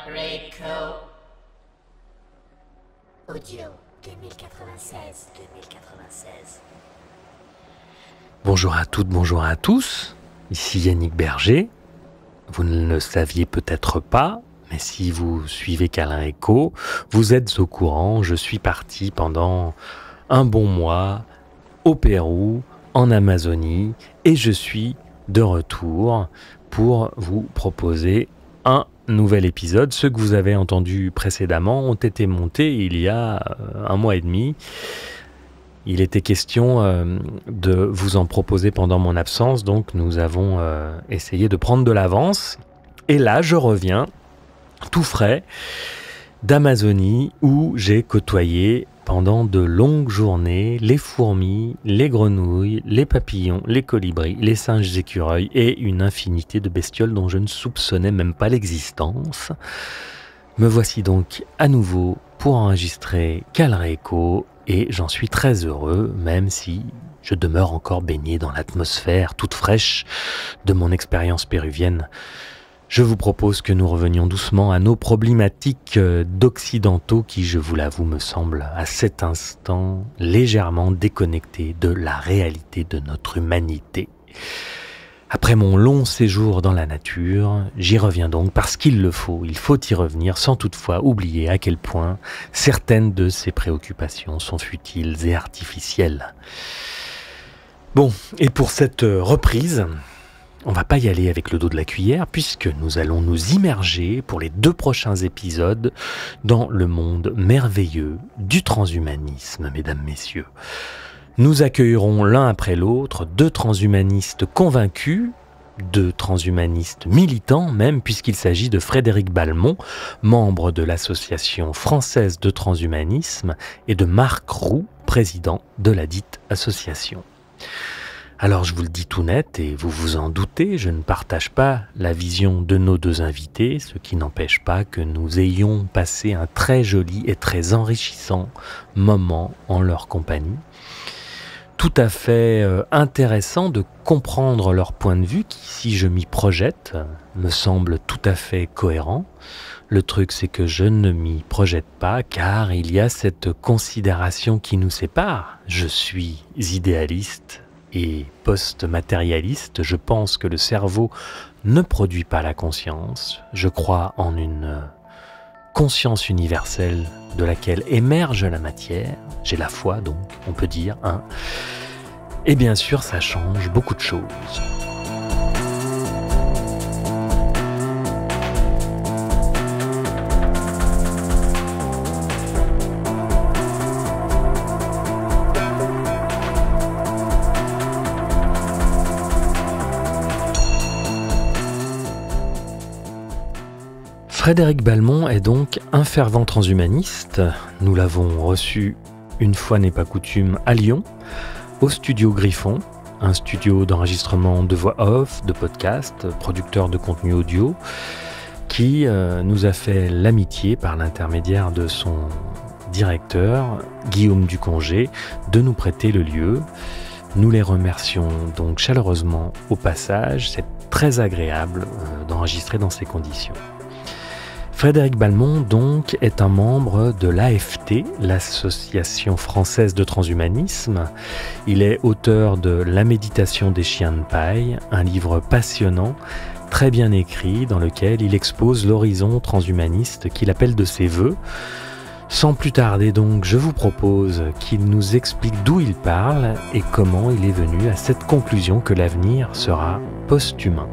Rico. Audio 2096. Bonjour à toutes, bonjour à tous. Ici Yannick Berger. Vous ne le saviez peut-être pas, mais si vous suivez Câlin Echo, vous êtes au courant. Je suis parti pendant un bon mois au Pérou, en Amazonie, et je suis de retour pour vous proposer un nouvel épisode. Ceux que vous avez entendus précédemment ont été montés il y a un mois et demi. Il était question de vous en proposer pendant mon absence, donc nous avons essayé de prendre de l'avance. Et là, je reviens, tout frais, d'Amazonie, où j'ai côtoyé pendant de longues journées les fourmis, les grenouilles, les papillons, les colibris, les singes écureuils et une infinité de bestioles dont je ne soupçonnais même pas l'existence. Me voici donc à nouveau pour enregistrer Câlin Echo et j'en suis très heureux, même si je demeure encore baigné dans l'atmosphère toute fraîche de mon expérience péruvienne. Je vous propose que nous revenions doucement à nos problématiques d'occidentaux qui, je vous l'avoue, me semblent à cet instant légèrement déconnectés de la réalité de notre humanité. Après mon long séjour dans la nature, j'y reviens donc parce qu'il le faut, il faut y revenir sans toutefois oublier à quel point certaines de ces préoccupations sont futiles et artificielles. Bon, et pour cette reprise, on va pas y aller avec le dos de la cuillère puisque nous allons nous immerger pour les 2 prochains épisodes dans le monde merveilleux du transhumanisme, mesdames, messieurs. Nous accueillerons l'un après l'autre 2 transhumanistes convaincus, 2 transhumanistes militants même, puisqu'il s'agit de Frédéric Balmont, membre de l'Association française de transhumanisme, et de Marc Roux, président de la dite association. Alors je vous le dis tout net, et vous vous en doutez, je ne partage pas la vision de nos 2 invités, ce qui n'empêche pas que nous ayons passé un très joli et très enrichissant moment en leur compagnie. Tout à fait intéressant de comprendre leur point de vue qui, si je m'y projette, me semble tout à fait cohérent. Le truc, c'est que je ne m'y projette pas car il y a cette considération qui nous sépare. Je suis idéaliste et post-matérialiste. Je pense que le cerveau ne produit pas la conscience. Je crois en une conscience universelle de laquelle émerge la matière. J'ai la foi, donc, on peut dire, hein. Et bien sûr, ça change beaucoup de choses. Frédéric Balmont est donc un fervent transhumaniste. Nous l'avons reçu, une fois n'est pas coutume, à Lyon, au studio Griffon, un studio d'enregistrement de voix off, de podcast, producteur de contenu audio, qui nous a fait l'amitié, par l'intermédiaire de son directeur, Guillaume Ducongé, de nous prêter le lieu. Nous les remercions donc chaleureusement au passage. C'est très agréable d'enregistrer dans ces conditions. Frédéric Balmont, donc, est un membre de l'AFT, l'Association française de transhumanisme. Il est auteur de La méditation des chiens de paille, un livre passionnant, très bien écrit, dans lequel il expose l'horizon transhumaniste qu'il appelle de ses vœux. Sans plus tarder donc, je vous propose qu'il nous explique d'où il parle et comment il est venu à cette conclusion que l'avenir sera post-humain.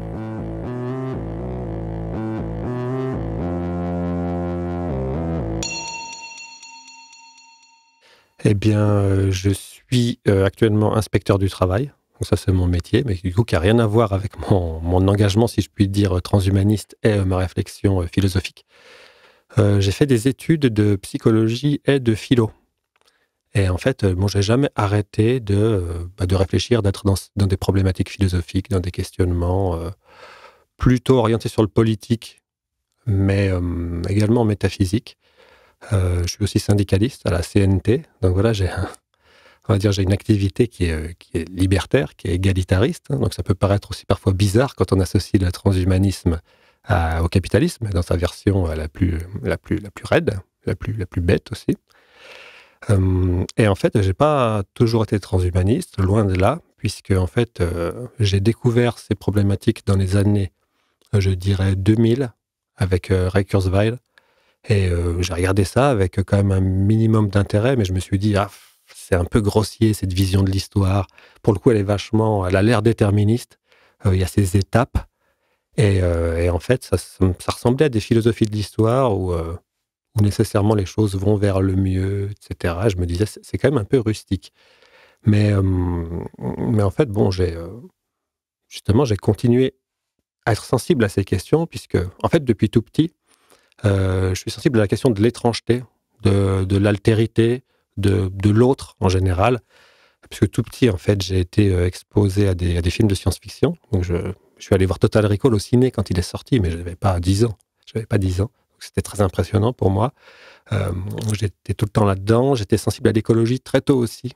Eh bien, je suis actuellement inspecteur du travail. Donc ça, c'est mon métier, mais du coup, qui n'a rien à voir avec mon engagement, si je puis dire, transhumaniste et ma réflexion philosophique. J'ai fait des études de psychologie et de philo. Et en fait, bon, j'ai jamais arrêté de réfléchir, d'être dans des problématiques philosophiques, dans des questionnements plutôt orientés sur le politique, mais également métaphysique. Je suis aussi syndicaliste à la CNT, donc voilà, j'ai une activité qui est libertaire, qui est égalitariste, hein, donc ça peut paraître aussi parfois bizarre quand on associe le transhumanisme au capitalisme, dans sa version la plus raide, la plus bête aussi. Et en fait, j'ai pas toujours été transhumaniste, loin de là, puisque en fait, j'ai découvert ces problématiques dans les années, je dirais 2000, avec Ray Kurzweil. Et j'ai regardé ça avec quand même un minimum d'intérêt, mais je me suis dit, ah, c'est un peu grossier cette vision de l'histoire. Pour le coup, elle a l'air déterministe. Il y a ces étapes. Et en fait, ça ressemblait à des philosophies de l'histoire où nécessairement les choses vont vers le mieux, etc. Je me disais, c'est quand même un peu rustique. Mais en fait, bon, justement, j'ai continué à être sensible à ces questions, puisque, en fait, depuis tout petit, je suis sensible à la question de l'étrangeté, de l'altérité, de l'autre en général. Puisque tout petit, en fait, j'ai été exposé à des films de science-fiction. Donc, je suis allé voir Total Recall au ciné quand il est sorti, mais je n'avais pas 10 ans. Je n'avais pas 10 ans. Donc, c'était très impressionnant pour moi. J'étais tout le temps là-dedans. J'étais sensible à l'écologie très tôt aussi,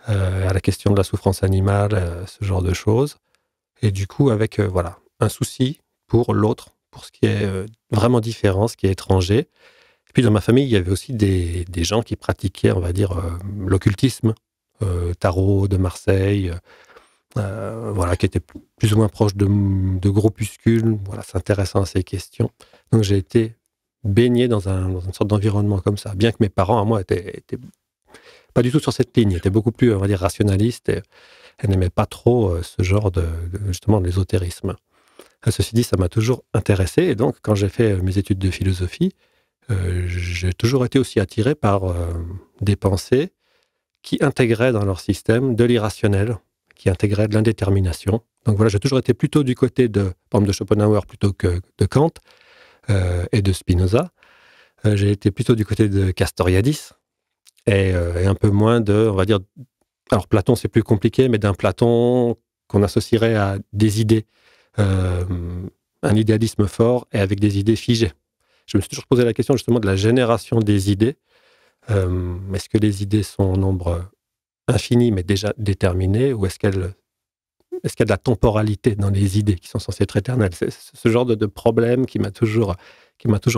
à la question de la souffrance animale, ce genre de choses. Et du coup, avec voilà, un souci pour l'autre, pour ce qui est vraiment différent, ce qui est étranger. Et puis, dans ma famille, il y avait aussi des gens qui pratiquaient, on va dire, l'occultisme, tarot de Marseille, voilà, qui étaient plus ou moins proches de groupuscules, voilà, s'intéressant à ces questions. Donc, j'ai été baigné dans une sorte d'environnement comme ça, bien que mes parents, à moi, étaient pas du tout sur cette ligne, étaient beaucoup plus, on va dire, rationalistes, et elles n'aimaient pas trop ce genre justement, d'ésotérisme. Ceci dit, ça m'a toujours intéressé, et donc, quand j'ai fait mes études de philosophie, j'ai toujours été aussi attiré par des pensées qui intégraient dans leur système de l'irrationnel, qui intégraient de l'indétermination. Donc voilà, j'ai toujours été plutôt du côté par exemple, de Schopenhauer plutôt que de Kant et de Spinoza. J'ai été plutôt du côté de Castoriadis et un peu moins on va dire, alors Platon c'est plus compliqué, mais d'un Platon qu'on associerait à des idées, un idéalisme fort et avec des idées figées. Je me suis toujours posé la question justement de la génération des idées. Est-ce que les idées sont en nombre infini, mais déjà déterminé, ou est-ce qu'il y a de la temporalité dans les idées qui sont censées être éternelles? C'est ce genre de problème qui m'a toujours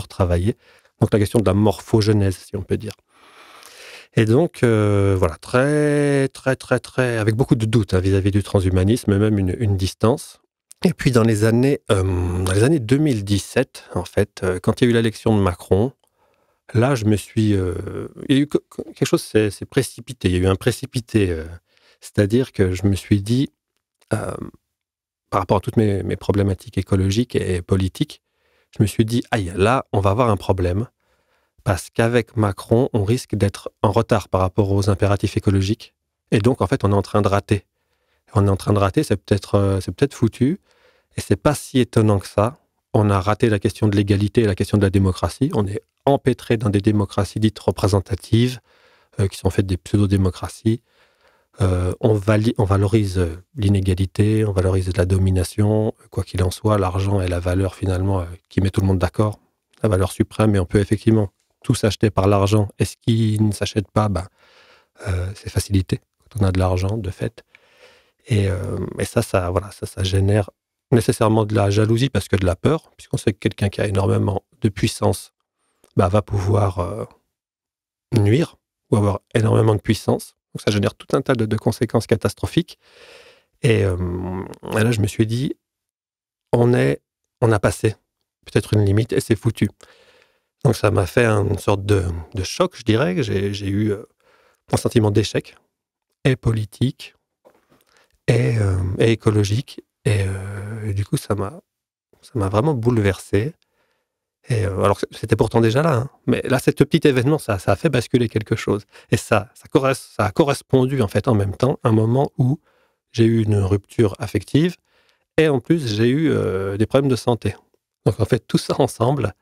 travaillé. Donc la question de la morphogenèse, si on peut dire. Et donc, voilà, avec beaucoup de doutes vis-à-vis du transhumanisme, même une distance. Et puis dans les années 2017, en fait, quand il y a eu l'élection de Macron, là, il y a eu quelque chose s'est précipité. Il y a eu un précipité. C'est-à-dire que je me suis dit, par rapport à toutes mes problématiques écologiques et politiques, je me suis dit, aïe, là, on va avoir un problème. Parce qu'avec Macron, on risque d'être en retard par rapport aux impératifs écologiques. Et donc, en fait, on est en train de rater. On est en train de rater, c'est peut-être foutu. Et c'est pas si étonnant que ça. On a raté la question de l'égalité et la question de la démocratie. On est empêtré dans des démocraties dites représentatives, qui sont faites des pseudo-démocraties. On valorise l'inégalité, on valorise la domination. Quoi qu'il en soit, l'argent est la valeur finalement qui met tout le monde d'accord, la valeur suprême. Et on peut effectivement tout s'acheter par l'argent. Et ce qui ne s'achète pas, c'est facilité quand on a de l'argent, de fait. Et ça génère nécessairement de la jalousie parce que de la peur, puisqu'on sait que quelqu'un qui a énormément de puissance va pouvoir nuire ou avoir énormément de puissance. Donc ça génère tout un tas de conséquences catastrophiques. Et là, je me suis dit, on a passé peut-être une limite et c'est foutu. Donc ça m'a fait une sorte de choc, je dirais. J'ai eu un sentiment d'échec, et politique, et écologique. Et du coup, ça m'a vraiment bouleversé. Et alors, c'était pourtant déjà là, hein, mais là, ce petit événement, ça a fait basculer quelque chose. Et ça a correspondu, en fait, en même temps, à un moment où j'ai eu une rupture affective et en plus, j'ai eu des problèmes de santé. Donc, en fait, tout ça ensemble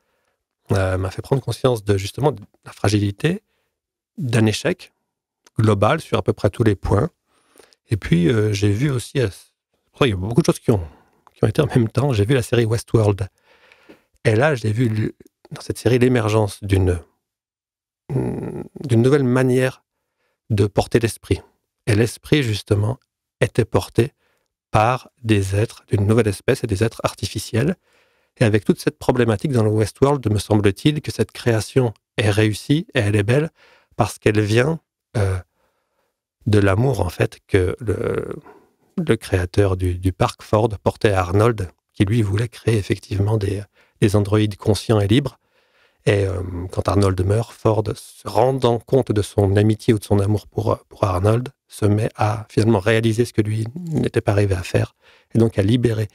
m'a fait prendre conscience justement de la fragilité, d'un échec global sur à peu près tous les points. Et puis, j'ai vu aussi, il y a beaucoup de choses qui ont été en même temps. J'ai vu la série Westworld. Et là, j'ai vu dans cette série l'émergence d'une nouvelle manière de porter l'esprit. Et l'esprit, justement, était porté par des êtres d'une nouvelle espèce et des êtres artificiels. Et avec toute cette problématique dans le Westworld, me semble-t-il que cette création est réussie et elle est belle parce qu'elle vient de l'amour, en fait, que le créateur du parc, Ford, portait à Arnold, qui lui voulait créer effectivement des androïdes conscients et libres. Et quand Arnold meurt, Ford, se rendant compte de son amitié ou de son amour pour Arnold, se met à finalement réaliser ce que lui n'était pas arrivé à faire, et donc à libérer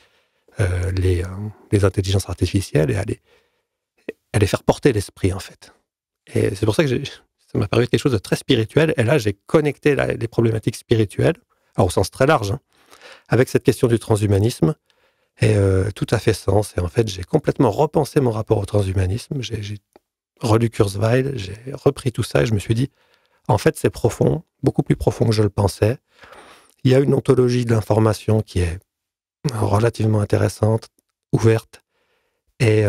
les intelligences artificielles et à les faire porter l'esprit, en fait. Et c'est pour ça que ça m'a paru quelque chose de très spirituel. Et là, j'ai connecté les problématiques spirituelles, alors au sens très large, hein, avec cette question du transhumanisme. Et tout a fait sens. Et en fait, j'ai complètement repensé mon rapport au transhumanisme. J'ai relu Kurzweil, j'ai repris tout ça et je me suis dit, en fait, c'est profond, beaucoup plus profond que je le pensais. Il y a une ontologie de l'information qui est relativement intéressante, ouverte, et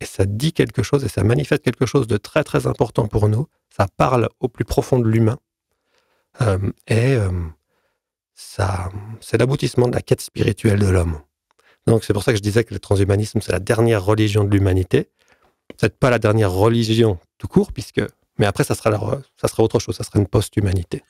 ça dit quelque chose et ça manifeste quelque chose de très très important pour nous. Ça parle au plus profond de l'humain. Ça, c'est l'aboutissement de la quête spirituelle de l'homme. Donc c'est pour ça que je disais que le transhumanisme, c'est la dernière religion de l'humanité. Peut-être pas la dernière religion tout court, mais après ça sera autre chose, ça sera une post-humanité.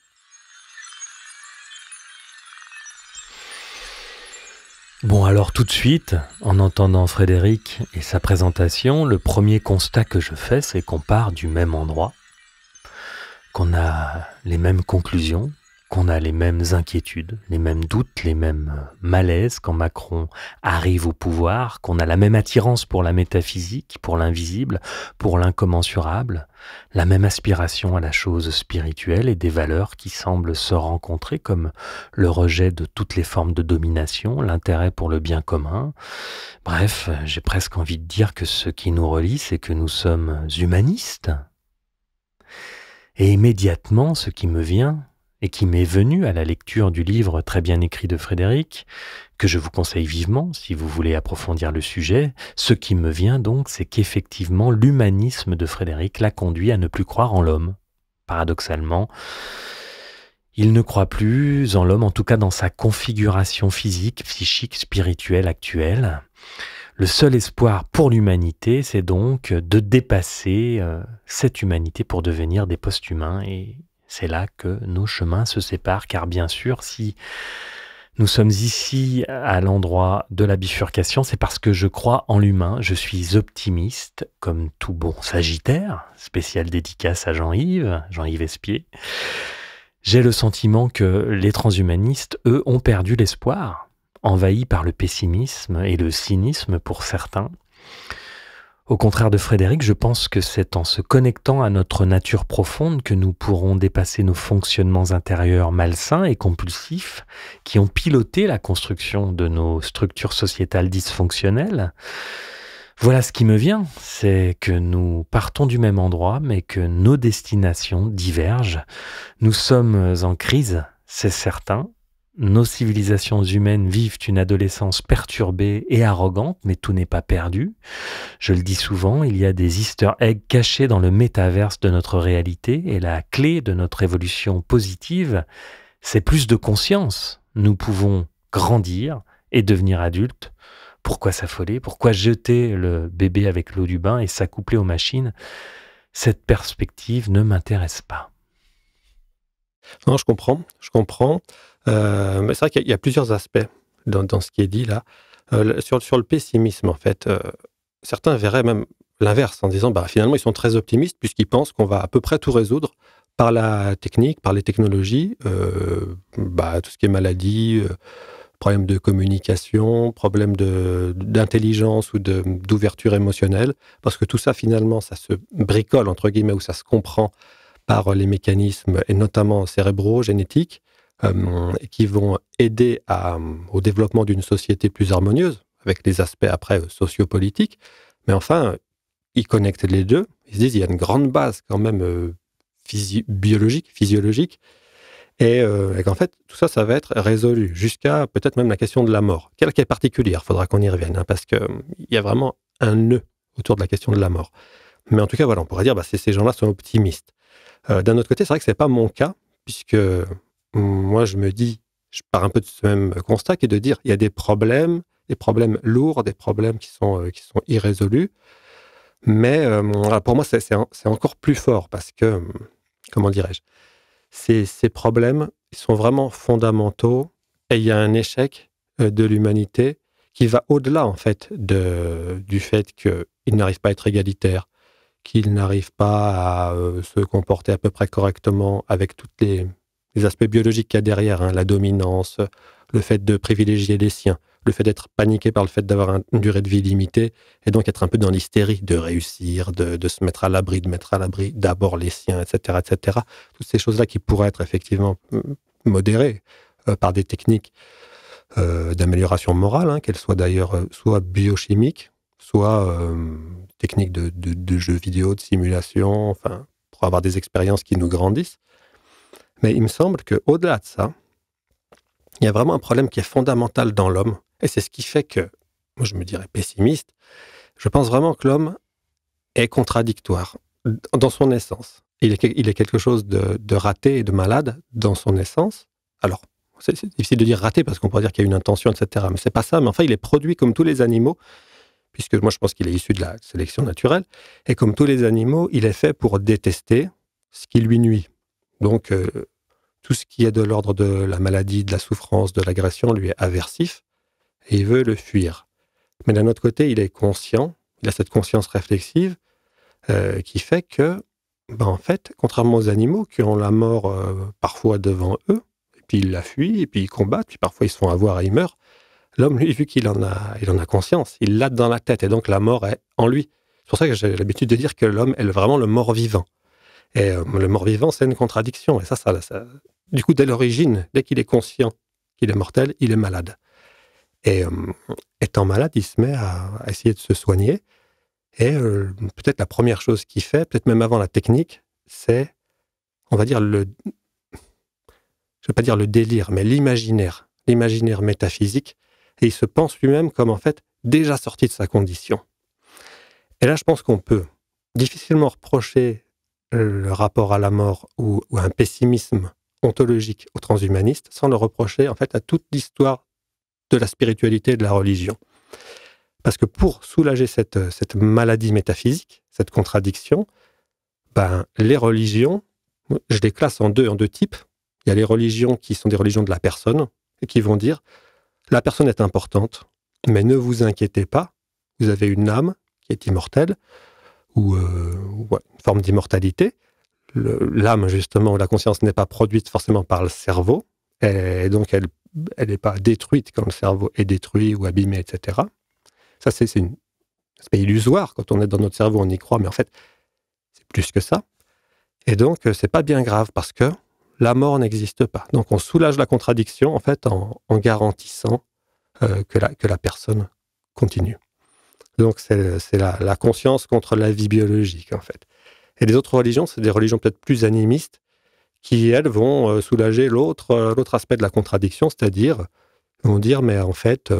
Bon, alors tout de suite, en entendant Frédéric et sa présentation, le premier constat que je fais, c'est qu'on part du même endroit, qu'on a les mêmes conclusions, qu'on a les mêmes inquiétudes, les mêmes doutes, les mêmes malaises quand Macron arrive au pouvoir, qu'on a la même attirance pour la métaphysique, pour l'invisible, pour l'incommensurable, la même aspiration à la chose spirituelle et des valeurs qui semblent se rencontrer comme le rejet de toutes les formes de domination, l'intérêt pour le bien commun. Bref, j'ai presque envie de dire que ce qui nous relie, c'est que nous sommes humanistes. Et immédiatement, ce qui me vient, et qui m'est venu à la lecture du livre très bien écrit de Frédéric, que je vous conseille vivement si vous voulez approfondir le sujet, ce qui me vient donc, c'est qu'effectivement l'humanisme de Frédéric l'a conduit à ne plus croire en l'homme. Paradoxalement, il ne croit plus en l'homme, en tout cas dans sa configuration physique, psychique, spirituelle actuelle. Le seul espoir pour l'humanité, c'est donc de dépasser cette humanité pour devenir des post-humains, et c'est là que nos chemins se séparent, car bien sûr, si nous sommes ici à l'endroit de la bifurcation, c'est parce que je crois en l'humain, je suis optimiste, comme tout bon Sagittaire, spécial dédicace à Jean-Yves Espier. J'ai le sentiment que les transhumanistes, eux, ont perdu l'espoir, envahis par le pessimisme et le cynisme pour certains. Au contraire de Frédéric, je pense que c'est en se connectant à notre nature profonde que nous pourrons dépasser nos fonctionnements intérieurs malsains et compulsifs qui ont piloté la construction de nos structures sociétales dysfonctionnelles. Voilà ce qui me vient, c'est que nous partons du même endroit, mais que nos destinations divergent. Nous sommes en crise, c'est certain. Nos civilisations humaines vivent une adolescence perturbée et arrogante, mais tout n'est pas perdu. Je le dis souvent, il y a des easter eggs cachés dans le métaverse de notre réalité, et la clé de notre évolution positive, c'est plus de conscience. Nous pouvons grandir et devenir adultes. Pourquoi s'affoler? Pourquoi jeter le bébé avec l'eau du bain et s'accoupler aux machines? Cette perspective ne m'intéresse pas. Non, je comprends. Mais c'est vrai qu'il y a plusieurs aspects dans ce qui est dit là. Sur le pessimisme, en fait, certains verraient même l'inverse en disant finalement, ils sont très optimistes puisqu'ils pensent qu'on va à peu près tout résoudre par la technique, par les technologies, tout ce qui est maladie, problème de communication, problème d'intelligence ou d'ouverture émotionnelle, parce que tout ça, finalement, ça se bricole, entre guillemets, ou ça se comprend par les mécanismes, et notamment cérébraux, génétiques, qui vont aider au développement d'une société plus harmonieuse, avec les aspects après sociopolitiques. Mais enfin, ils connectent les deux. Ils se disent il y a une grande base quand même biologique, physiologique, et qu'en fait, tout ça, ça va être résolu, jusqu'à peut-être même la question de la mort, qui est particulière, il faudra qu'on y revienne, hein, parce qu'il y a vraiment un nœud autour de la question de la mort. Mais en tout cas, voilà, on pourrait dire ces gens-là sont optimistes. D'un autre côté, c'est vrai que ce n'est pas mon cas, puisque moi, je pars un peu de ce même constat, qui est de dire il y a des problèmes, des problèmes lourds, des problèmes qui sont irrésolus. Mais pour moi, c'est encore plus fort parce que, comment dirais-je, ces problèmes, ils sont vraiment fondamentaux et il y a un échec de l'humanité qui va au-delà, en fait, du fait qu'il n'arrive pas à être égalitaire, qu'il n'arrive pas à se comporter à peu près correctement avec tous les aspects biologiques qu'il y a derrière, hein, la dominance, le fait de privilégier les siens, le fait d'être paniqué par le fait d'avoir une durée de vie limitée, et donc être un peu dans l'hystérie, de réussir, de se mettre à l'abri, de mettre à l'abri d'abord les siens, etc., etc. Toutes ces choses-là qui pourraient être effectivement modérées par des techniques d'amélioration morale, hein, qu'elles soient d'ailleurs soit biochimiques, soit techniques de jeux vidéo, de simulation, enfin, pour avoir des expériences qui nous grandissent. Mais il me semble qu'au-delà de ça, il y a vraiment un problème qui est fondamental dans l'homme. Et c'est ce qui fait que, moi je me dirais pessimiste, je pense vraiment que l'homme est contradictoire dans son essence. Il est quelque chose de raté et de malade dans son essence. Alors, c'est difficile de dire raté parce qu'on pourrait dire qu'il y a une intention, etc. Mais c'est pas ça. Mais enfin, il est produit comme tous les animaux, puisque moi je pense qu'il est issu de la sélection naturelle. Et comme tous les animaux, il est fait pour détester ce qui lui nuit. Donc, tout ce qui est de l'ordre de la maladie, de la souffrance, de l'agression, lui est aversif et il veut le fuir. Mais d'un autre côté, il est conscient, il a cette conscience réflexive qui fait que, en fait, contrairement aux animaux qui ont la mort parfois devant eux, et puis ils la fuient, et puis ils combattent, puis parfois ils se font avoir et ils meurent, l'homme, lui, vu qu'il en a conscience, il l'a dans la tête, et donc la mort est en lui. C'est pour ça que j'ai l'habitude de dire que l'homme est vraiment le mort-vivant. Et le mort-vivant, c'est une contradiction. Et ça, du coup, dès l'origine, dès qu'il est conscient qu'il est mortel, il est malade. Et étant malade, il se met à essayer de se soigner. Et peut-être la première chose qu'il fait, peut-être même avant la technique, c'est, on va dire, je ne vais pas dire le délire, mais l'imaginaire métaphysique. Et il se pense lui-même comme, en fait, déjà sorti de sa condition. Et là, je pense qu'on peut difficilement reprocher le rapport à la mort ou un pessimisme ontologique aux transhumanistes sans le reprocher en fait à toute l'histoire de la spiritualité et de la religion. Parce que pour soulager cette maladie métaphysique, cette contradiction, les religions, je les classe en deux types. Il y a les religions qui sont des religions de la personne et qui vont dire la personne est importante, mais ne vous inquiétez pas, vous avez une âme qui est immortelle, ou une forme d'immortalité. L'âme, justement, la conscience n'est pas produite forcément par le cerveau, et donc elle n'est pas détruite quand le cerveau est détruit ou abîmé, etc. Ça, c'est un aspect illusoire. Quand on est dans notre cerveau, on y croit, mais en fait, c'est plus que ça. Et donc, c'est pas bien grave, parce que la mort n'existe pas. Donc, on soulage la contradiction, en fait, en garantissant que la personne continue. Donc, c'est la conscience contre la vie biologique, en fait. Et les autres religions, c'est des religions peut-être plus animistes, qui, elles, vont soulager l'autre aspect de la contradiction, c'est-à-dire, vont dire, mais en fait,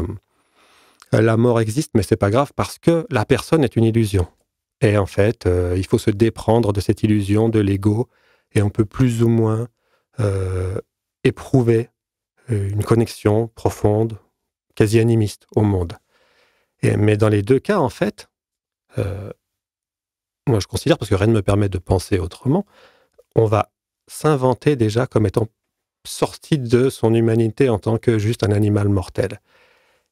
la mort existe, mais c'est pas grave, parce que la personne est une illusion. Et en fait, il faut se déprendre de cette illusion, de l'ego, et on peut plus ou moins éprouver une connexion profonde, quasi animiste, au monde. Mais dans les deux cas, en fait, moi je considère, parce que rien ne me permet de penser autrement, on va s'inventer déjà comme étant sorti de son humanité en tant que juste un animal mortel.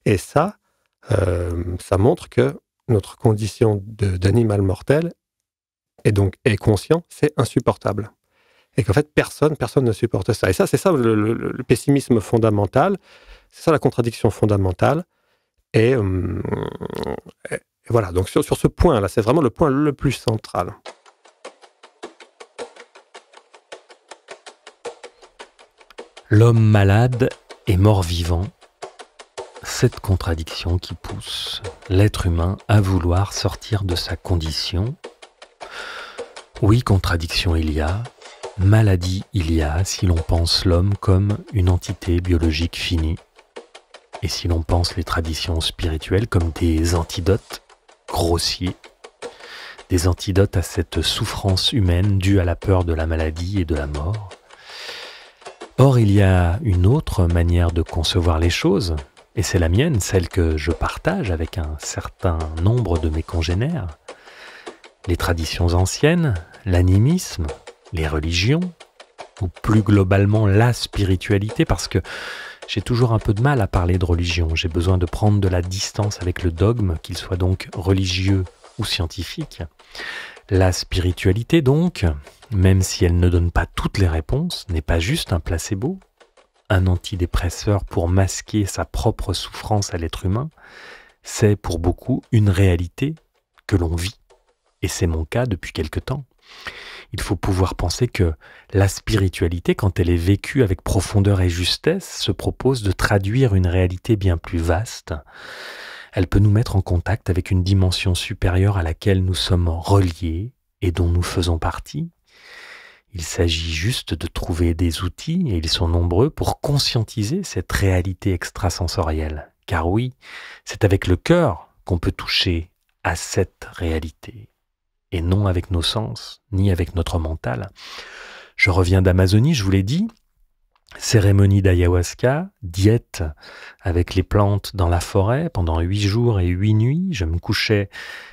Et ça montre que notre condition d'animal mortel, et donc est conscient, c'est insupportable. Et qu'en fait, personne ne supporte ça. Et ça, c'est ça le pessimisme fondamental, c'est ça la contradiction fondamentale. Et voilà, donc sur ce point-là, c'est vraiment le point le plus central. L'homme malade et mort-vivant, cette contradiction qui pousse l'être humain à vouloir sortir de sa condition. Oui, contradiction il y a, maladie il y a, si l'on pense l'homme comme une entité biologique finie. Et si l'on pense les traditions spirituelles comme des antidotes grossiers, des antidotes à cette souffrance humaine due à la peur de la maladie et de la mort. Or, il y a une autre manière de concevoir les choses, et c'est la mienne, celle que je partage avec un certain nombre de mes congénères. Les traditions anciennes, l'animisme, les religions, ou plus globalement la spiritualité, parce que j'ai toujours un peu de mal à parler de religion. J'ai besoin de prendre de la distance avec le dogme, qu'il soit donc religieux ou scientifique. La spiritualité donc, même si elle ne donne pas toutes les réponses, n'est pas juste un placebo, un antidépresseur pour masquer sa propre souffrance à l'être humain. C'est pour beaucoup une réalité que l'on vit. Et c'est mon cas depuis quelque temps. Il faut pouvoir penser que la spiritualité, quand elle est vécue avec profondeur et justesse, se propose de traduire une réalité bien plus vaste. Elle peut nous mettre en contact avec une dimension supérieure à laquelle nous sommes reliés et dont nous faisons partie. Il s'agit juste de trouver des outils, et ils sont nombreux, pour conscientiser cette réalité extrasensorielle. Car oui, c'est avec le cœur qu'on peut toucher à cette réalité, et non avec nos sens, ni avec notre mental. Je reviens d'Amazonie, je vous l'ai dit, cérémonie d'ayahuasca, diète avec les plantes dans la forêt pendant 8 jours et 8 nuits, je me couchais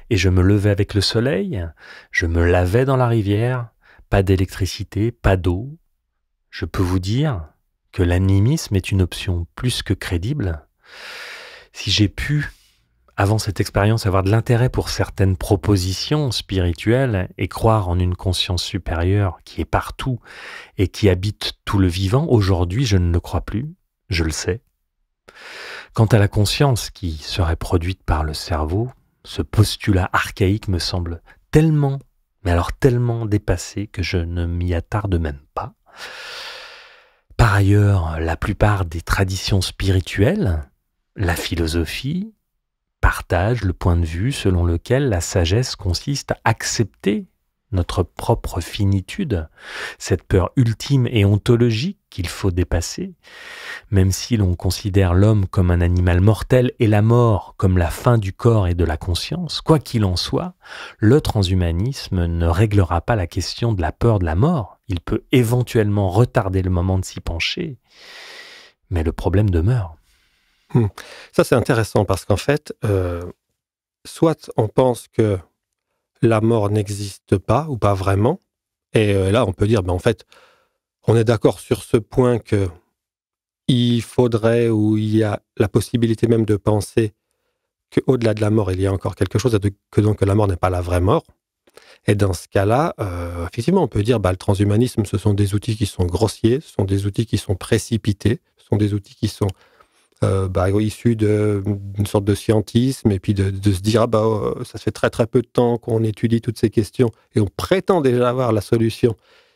et je me levais avec le soleil, je me lavais dans la rivière, pas d'électricité, pas d'eau. Je peux vous dire que l'animisme est une option plus que crédible. Si j'ai pu, avant cette expérience, avoir de l'intérêt pour certaines propositions spirituelles et croire en une conscience supérieure qui est partout et qui habite tout le vivant, aujourd'hui je ne le crois plus, je le sais. Quant à la conscience qui serait produite par le cerveau, ce postulat archaïque me semble tellement, mais alors tellement dépassé que je ne m'y attarde même pas. Par ailleurs, la plupart des traditions spirituelles, la philosophie, partagent le point de vue selon lequel la sagesse consiste à accepter notre propre finitude, cette peur ultime et ontologique qu'il faut dépasser, même si l'on considère l'homme comme un animal mortel et la mort comme la fin du corps et de la conscience. Quoi qu'il en soit, le transhumanisme ne réglera pas la question de la peur de la mort. Il peut éventuellement retarder le moment de s'y pencher, mais le problème demeure. Ça, c'est intéressant parce qu'en fait, soit on pense que la mort n'existe pas ou pas vraiment, et là, on peut dire, en fait, on est d'accord sur ce point que il faudrait ou il y a la possibilité même de penser qu'au-delà de la mort, il y a encore quelque chose, que donc la mort n'est pas la vraie mort. Et dans ce cas-là, effectivement, on peut dire, le transhumanisme, ce sont des outils qui sont grossiers, ce sont des outils qui sont précipités, ce sont des outils qui sont issus d'une sorte de scientisme, et puis de se dire, ça fait très très peu de temps qu'on étudie toutes ces questions, et on prétend déjà avoir la solution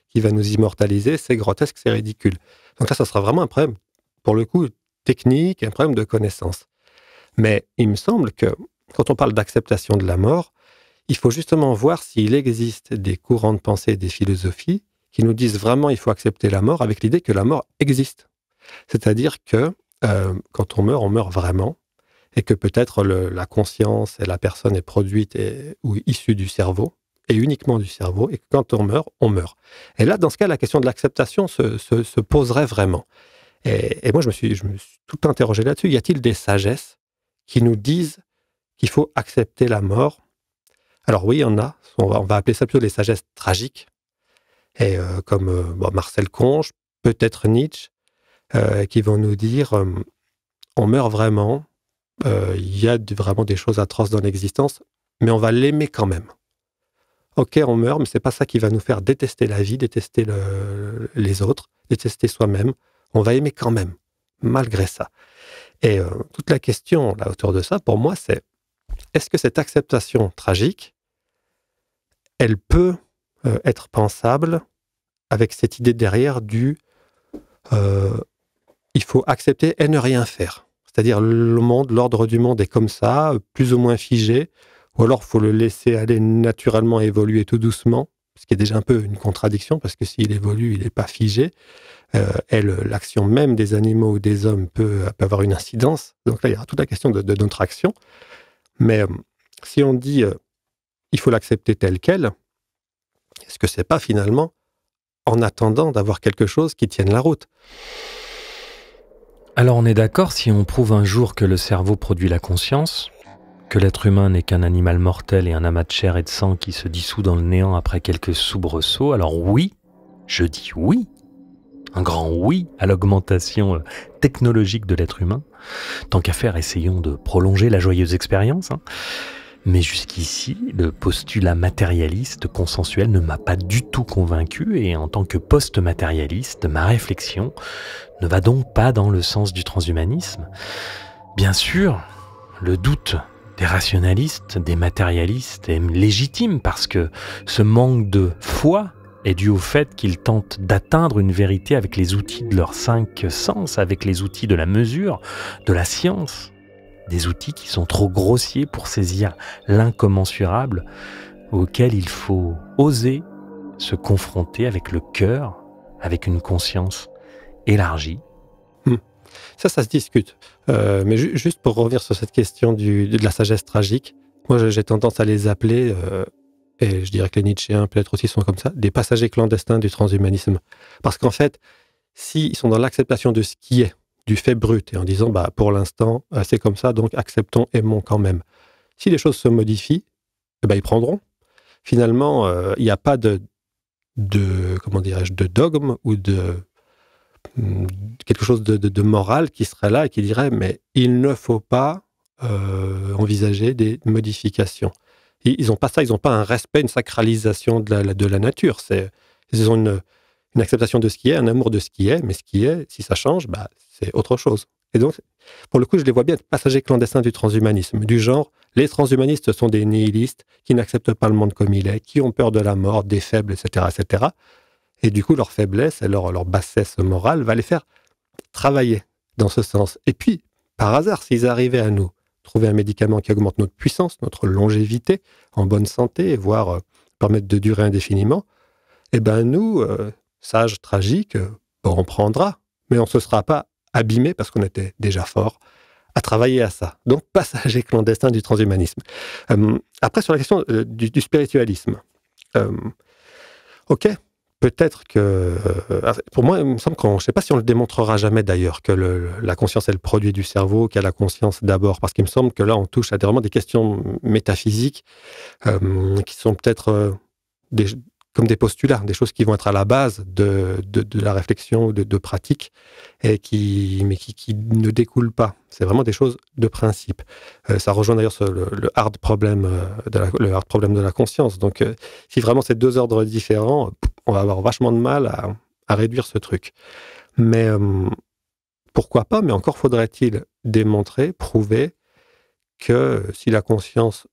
qui va nous immortaliser, c'est grotesque, c'est ridicule. Donc là, ça sera vraiment un problème, pour le coup, technique, un problème de connaissance. Mais il me semble que, quand on parle d'acceptation de la mort, il faut justement voir s'il existe des courants de pensée et des philosophies qui nous disent vraiment il faut accepter la mort avec l'idée que la mort existe. C'est-à-dire que quand on meurt vraiment, et que peut-être la conscience et la personne est produite ou issue du cerveau, et uniquement du cerveau, et que quand on meurt, on meurt. Et là, dans ce cas, la question de l'acceptation se poserait vraiment. Et moi, je me suis tout interrogé là-dessus. Y a-t-il des sagesses qui nous disent qu'il faut accepter la mort? Alors oui, il y en a. On va appeler ça plutôt les sagesses tragiques. Et comme Marcel Conche, peut-être Nietzsche, qui vont nous dire on meurt vraiment, il y a vraiment des choses atroces dans l'existence, mais on va l'aimer quand même. Ok, on meurt, mais c'est pas ça qui va nous faire détester la vie, détester les autres, détester soi-même. On va aimer quand même, malgré ça. Et toute la question là autour de ça, pour moi, c'est est-ce que cette acceptation tragique, elle peut être pensable avec cette idée derrière il faut accepter et ne rien faire. C'est-à-dire le monde, l'ordre du monde est comme ça, plus ou moins figé, ou alors il faut le laisser aller naturellement évoluer tout doucement, ce qui est déjà un peu une contradiction, parce que s'il évolue, il n'est pas figé. Et l'action même des animaux ou des hommes peut avoir une incidence. Donc là, il y a toute la question de notre action. Mais si on dit il faut l'accepter tel quel, est-ce que c'est pas finalement en attendant d'avoir quelque chose qui tienne la route? Alors on est d'accord, si on prouve un jour que le cerveau produit la conscience, que l'être humain n'est qu'un animal mortel et un amas de chair et de sang qui se dissout dans le néant après quelques soubresauts, alors oui, je dis oui, un grand oui à l'augmentation technologique de l'être humain. Tant qu'à faire, essayons de prolonger la joyeuse expérience. Mais jusqu'ici, le postulat matérialiste consensuel ne m'a pas du tout convaincu et en tant que post-matérialiste, ma réflexion ne va donc pas dans le sens du transhumanisme. Bien sûr, le doute des rationalistes, des matérialistes est légitime parce que ce manque de foi est dû au fait qu'ils tentent d'atteindre une vérité avec les outils de leurs 5 sens, avec les outils de la mesure, de la science. Des outils qui sont trop grossiers pour saisir l'incommensurable, auquel il faut oser se confronter avec le cœur, avec une conscience élargie. Ça se discute. Mais juste pour revenir sur cette question de la sagesse tragique, moi j'ai tendance à les appeler, et je dirais que les Nietzschéens peut-être aussi sont comme ça, des passagers clandestins du transhumanisme. Parce qu'en fait, s'ils sont dans l'acceptation de ce qui est, du fait brut, et en disant pour l'instant c'est comme ça, donc acceptons, aimons quand même. Si les choses se modifient, ils prendront. Finalement, il n'y a pas de comment dirais-je, de dogme ou de quelque chose de moral qui serait là et qui dirait mais il ne faut pas envisager des modifications. Ils n'ont pas ça, ils n'ont pas un respect, une sacralisation de la nature. Ils ont une acceptation de ce qui est, un amour de ce qui est, mais ce qui est, si ça change, c'est autre chose. Et donc, pour le coup, je les vois bien être passagers clandestins du transhumanisme, du genre, les transhumanistes sont des nihilistes qui n'acceptent pas le monde comme il est, qui ont peur de la mort, des faibles, etc., etc. Et du coup, leur faiblesse et leur bassesse morale va les faire travailler dans ce sens. Et puis, par hasard, s'ils arrivaient à nous trouver un médicament qui augmente notre puissance, notre longévité, en bonne santé, voire permettre de durer indéfiniment, nous, sages, tragiques, on prendra, mais on ne se sera pas abîmé parce qu'on était déjà fort à travailler à ça. Donc, passager clandestin du transhumanisme. Après, sur la question du spiritualisme, ok, peut-être que... pour moi, il me semble je ne sais pas si on le démontrera jamais d'ailleurs, que la conscience est le produit du cerveau, qu'il y a la conscience d'abord, parce qu'il me semble que là, on touche à vraiment des questions métaphysiques qui sont peut-être comme des postulats, des choses qui vont être à la base de la réflexion, de pratique, et qui ne découlent pas. C'est vraiment des choses de principe. Ça rejoint d'ailleurs le hard problème de la conscience. Donc, si vraiment c'est deux ordres différents, on va avoir vachement de mal à réduire ce truc. Mais pourquoi pas? Mais encore faudrait-il démontrer, prouver que si la conscience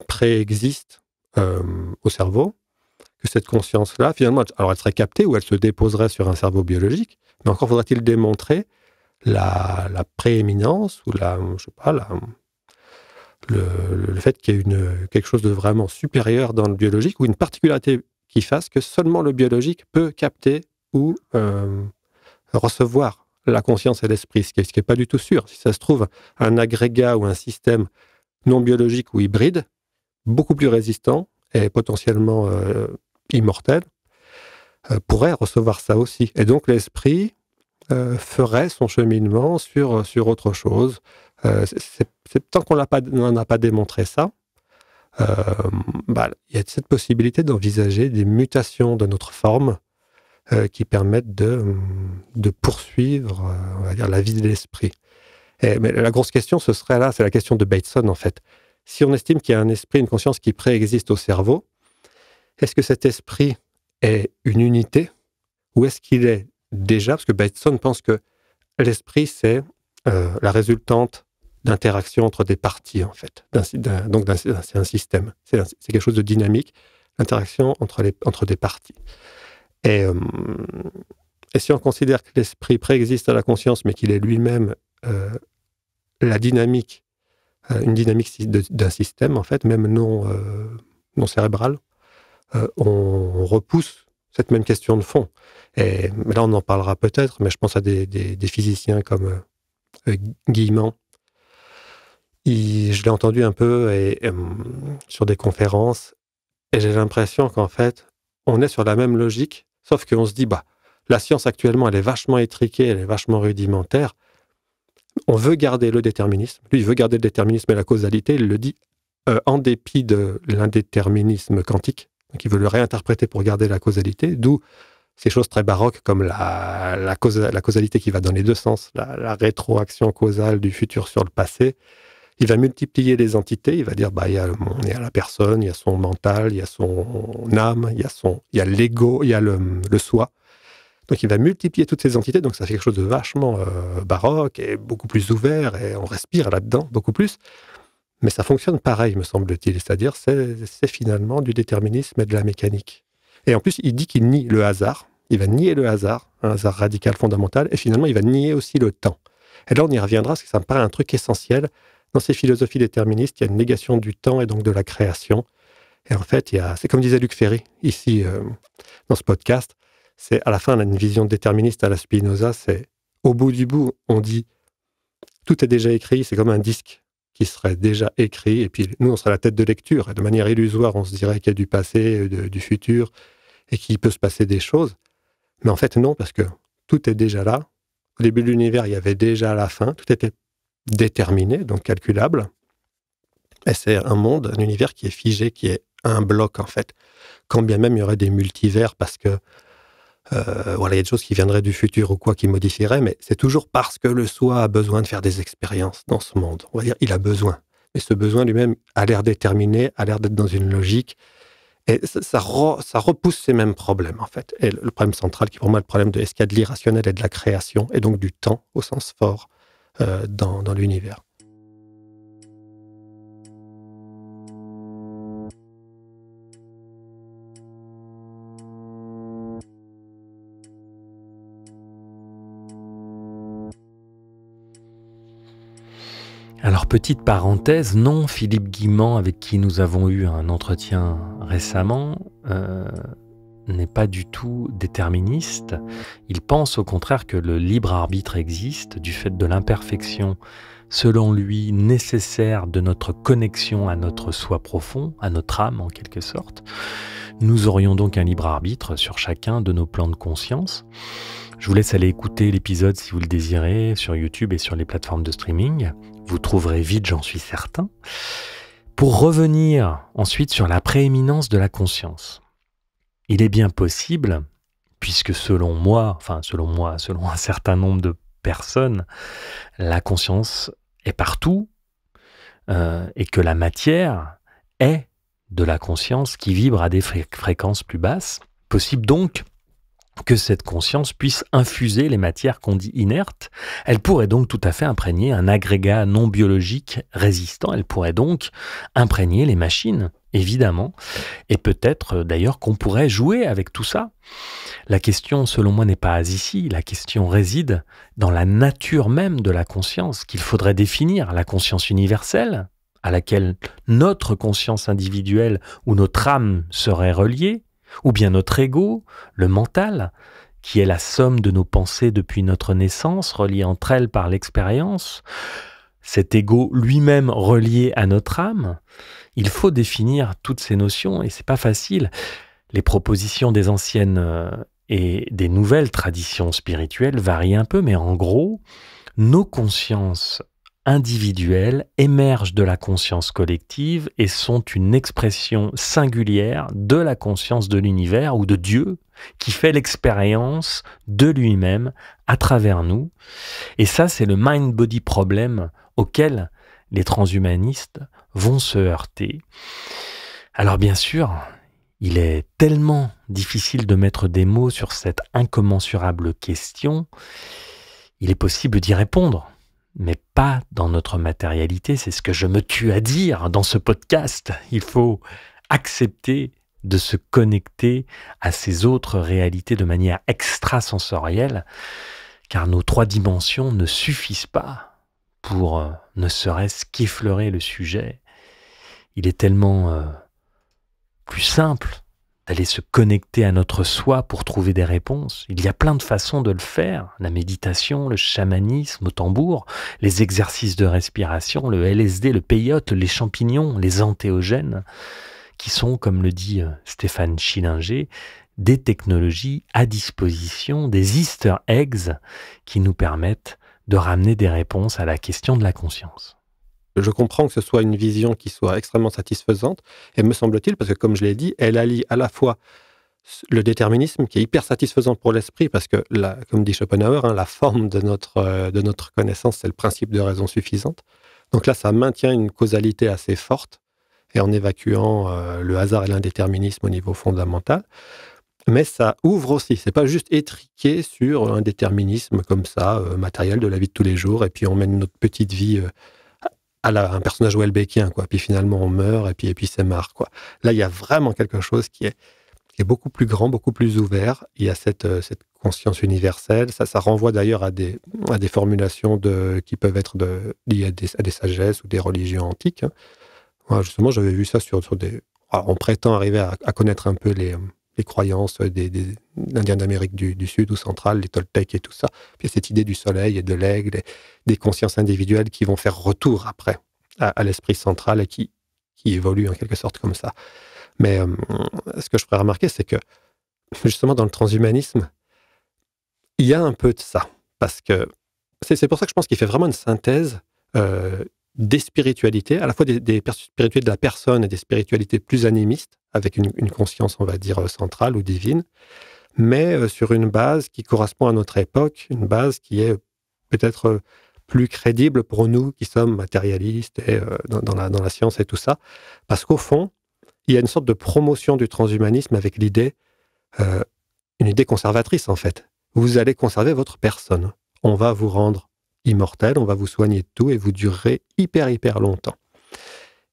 préexiste au cerveau, que cette conscience-là, finalement, alors elle serait captée ou elle se déposerait sur un cerveau biologique, mais encore faudrait-il démontrer la prééminence ou le fait qu'il y ait quelque chose de vraiment supérieur dans le biologique ou une particularité qui fasse que seulement le biologique peut capter ou recevoir la conscience et l'esprit, ce qui n'est pas du tout sûr. Si ça se trouve, un agrégat ou un système non biologique ou hybride, beaucoup plus résistant et potentiellement immortel, pourrait recevoir ça aussi. Et donc l'esprit ferait son cheminement sur autre chose. Tant qu'on n'en a pas démontré ça, il y a cette possibilité d'envisager des mutations de notre forme qui permettent de poursuivre on va dire, la vie de l'esprit. Mais la grosse question, ce serait là, c'est la question de Bateson en fait. Si on estime qu'il y a un esprit, une conscience qui préexiste au cerveau, est-ce que cet esprit est une unité ou est-ce qu'il est déjà, parce que Bateson pense que l'esprit, c'est la résultante d'interactions entre des parties, en fait. C'est un système. C'est quelque chose de dynamique, l'interaction entre des parties. Et si on considère que l'esprit préexiste à la conscience, mais qu'il est lui-même la dynamique, une dynamique d'un système, en fait, même non cérébral, on repousse cette même question de fond. Mais là, on en parlera peut-être, mais je pense à des physiciens comme Guillemin. Je l'ai entendu un peu sur des conférences, et j'ai l'impression qu'en fait, on est sur la même logique, sauf qu'on se dit, la science actuellement, elle est vachement étriquée, elle est vachement rudimentaire, On veut garder le déterminisme. Lui, il veut garder le déterminisme et la causalité. Il le dit en dépit de l'indéterminisme quantique. Donc, il veut le réinterpréter pour garder la causalité, d'où ces choses très baroques comme la causalité qui va dans les deux sens, la rétroaction causale du futur sur le passé. Il va multiplier les entités, il va dire il y a la personne, il y a son mental, il y a son âme, il y a l'ego, il y a le soi. Donc il va multiplier toutes ces entités, donc ça fait quelque chose de vachement baroque et beaucoup plus ouvert, et on respire là-dedans beaucoup plus. Mais ça fonctionne pareil, me semble-t-il, c'est-à-dire c'est finalement du déterminisme et de la mécanique. Et en plus, il dit qu'il nie le hasard, il va nier le hasard, un hasard radical fondamental, et finalement il va nier aussi le temps. Et là on y reviendra, parce que ça me paraît un truc essentiel. Dans ces philosophies déterministes, il y a une négation du temps et donc de la création. Et en fait, c'est comme disait Luc Ferry, ici, dans ce podcast, c'est à la fin, on a une vision déterministe à la Spinoza, c'est au bout du bout, on dit tout est déjà écrit, c'est comme un disque qui serait déjà écrit, et puis nous, on serait la tête de lecture, et de manière illusoire, on se dirait qu'il y a du passé, du futur, et qu'il peut se passer des choses. Mais en fait, non, parce que tout est déjà là. Au début de l'univers, il y avait déjà la fin, tout était déterminé, donc calculable. Et c'est un monde, un univers qui est figé, qui est un bloc, en fait. Quand bien même il y aurait des multivers, parce que il y a des choses qui viendraient du futur ou quoi qui modifieraient, mais c'est toujours parce que le soi a besoin de faire des expériences dans ce monde. On va dire, il a besoin. Mais ce besoin lui-même a l'air déterminé, a l'air d'être dans une logique. Et ça repousse ces mêmes problèmes, en fait. Et le problème central, qui pour moi est le problème de est-ce qu'il y a de l'irrationnel et de la création, et donc du temps au sens fort dans l'univers. Alors, petite parenthèse, non, Philippe Guimand, avec qui nous avons eu un entretien récemment, n'est pas du tout déterministe. Il pense au contraire que le libre arbitre existe du fait de l'imperfection, selon lui, nécessaire de notre connexion à notre soi profond, à notre âme en quelque sorte. Nous aurions donc un libre arbitre sur chacun de nos plans de conscience. Je vous laisse aller écouter l'épisode si vous le désirez sur YouTube et sur les plateformes de streaming. Vous trouverez vite, j'en suis certain. Pour revenir ensuite sur la prééminence de la conscience. Il est bien possible, puisque selon un certain nombre de personnes, la conscience est partout et que la matière est de la conscience qui vibre à des fréquences plus basses. Possible donc que cette conscience puisse infuser les matières qu'on dit inertes. Elle pourrait donc tout à fait imprégner un agrégat non biologique résistant. Elle pourrait donc imprégner les machines, évidemment. Et peut-être d'ailleurs qu'on pourrait jouer avec tout ça. La question, selon moi, n'est pas ici. La question réside dans la nature même de la conscience, qu'il faudrait définir. La conscience universelle, à laquelle notre conscience individuelle ou notre âme serait reliée, ou bien notre ego, le mental, qui est la somme de nos pensées depuis notre naissance, reliées entre elles par l'expérience, cet ego lui-même relié à notre âme. Il faut définir toutes ces notions et c'est pas facile. Les propositions des anciennes et des nouvelles traditions spirituelles varient un peu, mais en gros, nos consciences individuelles émergent de la conscience collective et sont une expression singulière de la conscience de l'univers ou de Dieu qui fait l'expérience de lui-même à travers nous. Et ça, c'est le mind-body problem auquel les transhumanistes vont se heurter. Alors bien sûr, il est tellement difficile de mettre des mots sur cette incommensurable question, il est possible d'y répondre. Mais pas dans notre matérialité, c'est ce que je me tue à dire dans ce podcast. Il faut accepter de se connecter à ces autres réalités de manière extrasensorielle, car nos 3 dimensions ne suffisent pas pour ne serait-ce qu'effleurer le sujet. Il est tellement plus simple d'aller se connecter à notre soi pour trouver des réponses. Il y a plein de façons de le faire. La méditation, le chamanisme au tambour, les exercices de respiration, le LSD, le peyote, les champignons, les entéogènes, qui sont, comme le dit Stéphane Schillinger, des technologies à disposition, des Easter eggs qui nous permettent de ramener des réponses à la question de la conscience. Je comprends que ce soit une vision qui soit extrêmement satisfaisante, et me semble-t-il, parce que comme je l'ai dit, elle allie à la fois le déterminisme qui est hyper satisfaisant pour l'esprit, parce que, comme dit Schopenhauer, la forme de notre connaissance, c'est le principe de raison suffisante. Donc là, ça maintient une causalité assez forte, et en évacuant le hasard et l'indéterminisme au niveau fondamental. Mais ça ouvre aussi, c'est pas juste étriqué sur un déterminisme comme ça, matériel de la vie de tous les jours, et puis on mène notre petite vie un personnage Houellebecquien, quoi. Puis finalement on meurt, et puis c'est marre, quoi. Là, il y a vraiment quelque chose qui est beaucoup plus grand, beaucoup plus ouvert. Il y a cette conscience universelle. Ça renvoie d'ailleurs à des formulations qui peuvent être liées à des sagesses ou des religions antiques. Moi, justement, j'avais vu ça sur des... Alors, on prétend arriver à connaître un peu les croyances des Indiens d'Amérique du Sud ou centrale, les Toltecs et tout ça. Puis il y a cette idée du soleil et de l'aigle, des consciences individuelles qui vont faire retour après à l'esprit central et qui évoluent en quelque sorte comme ça. Mais ce que je pourrais remarquer, c'est que justement dans le transhumanisme, il y a un peu de ça. Parce que c'est pour ça que je pense qu'il fait vraiment une synthèse des spiritualités, à la fois des spiritualités de la personne et des spiritualités plus animistes, avec une conscience, on va dire, centrale ou divine, mais sur une base qui correspond à notre époque, une base qui est peut-être plus crédible pour nous qui sommes matérialistes et dans la science et tout ça. Parce qu'au fond, il y a une sorte de promotion du transhumanisme avec une idée conservatrice en fait. Vous allez conserver votre personne. On va vous rendre immortel, on va vous soigner de tout et vous durerez hyper longtemps.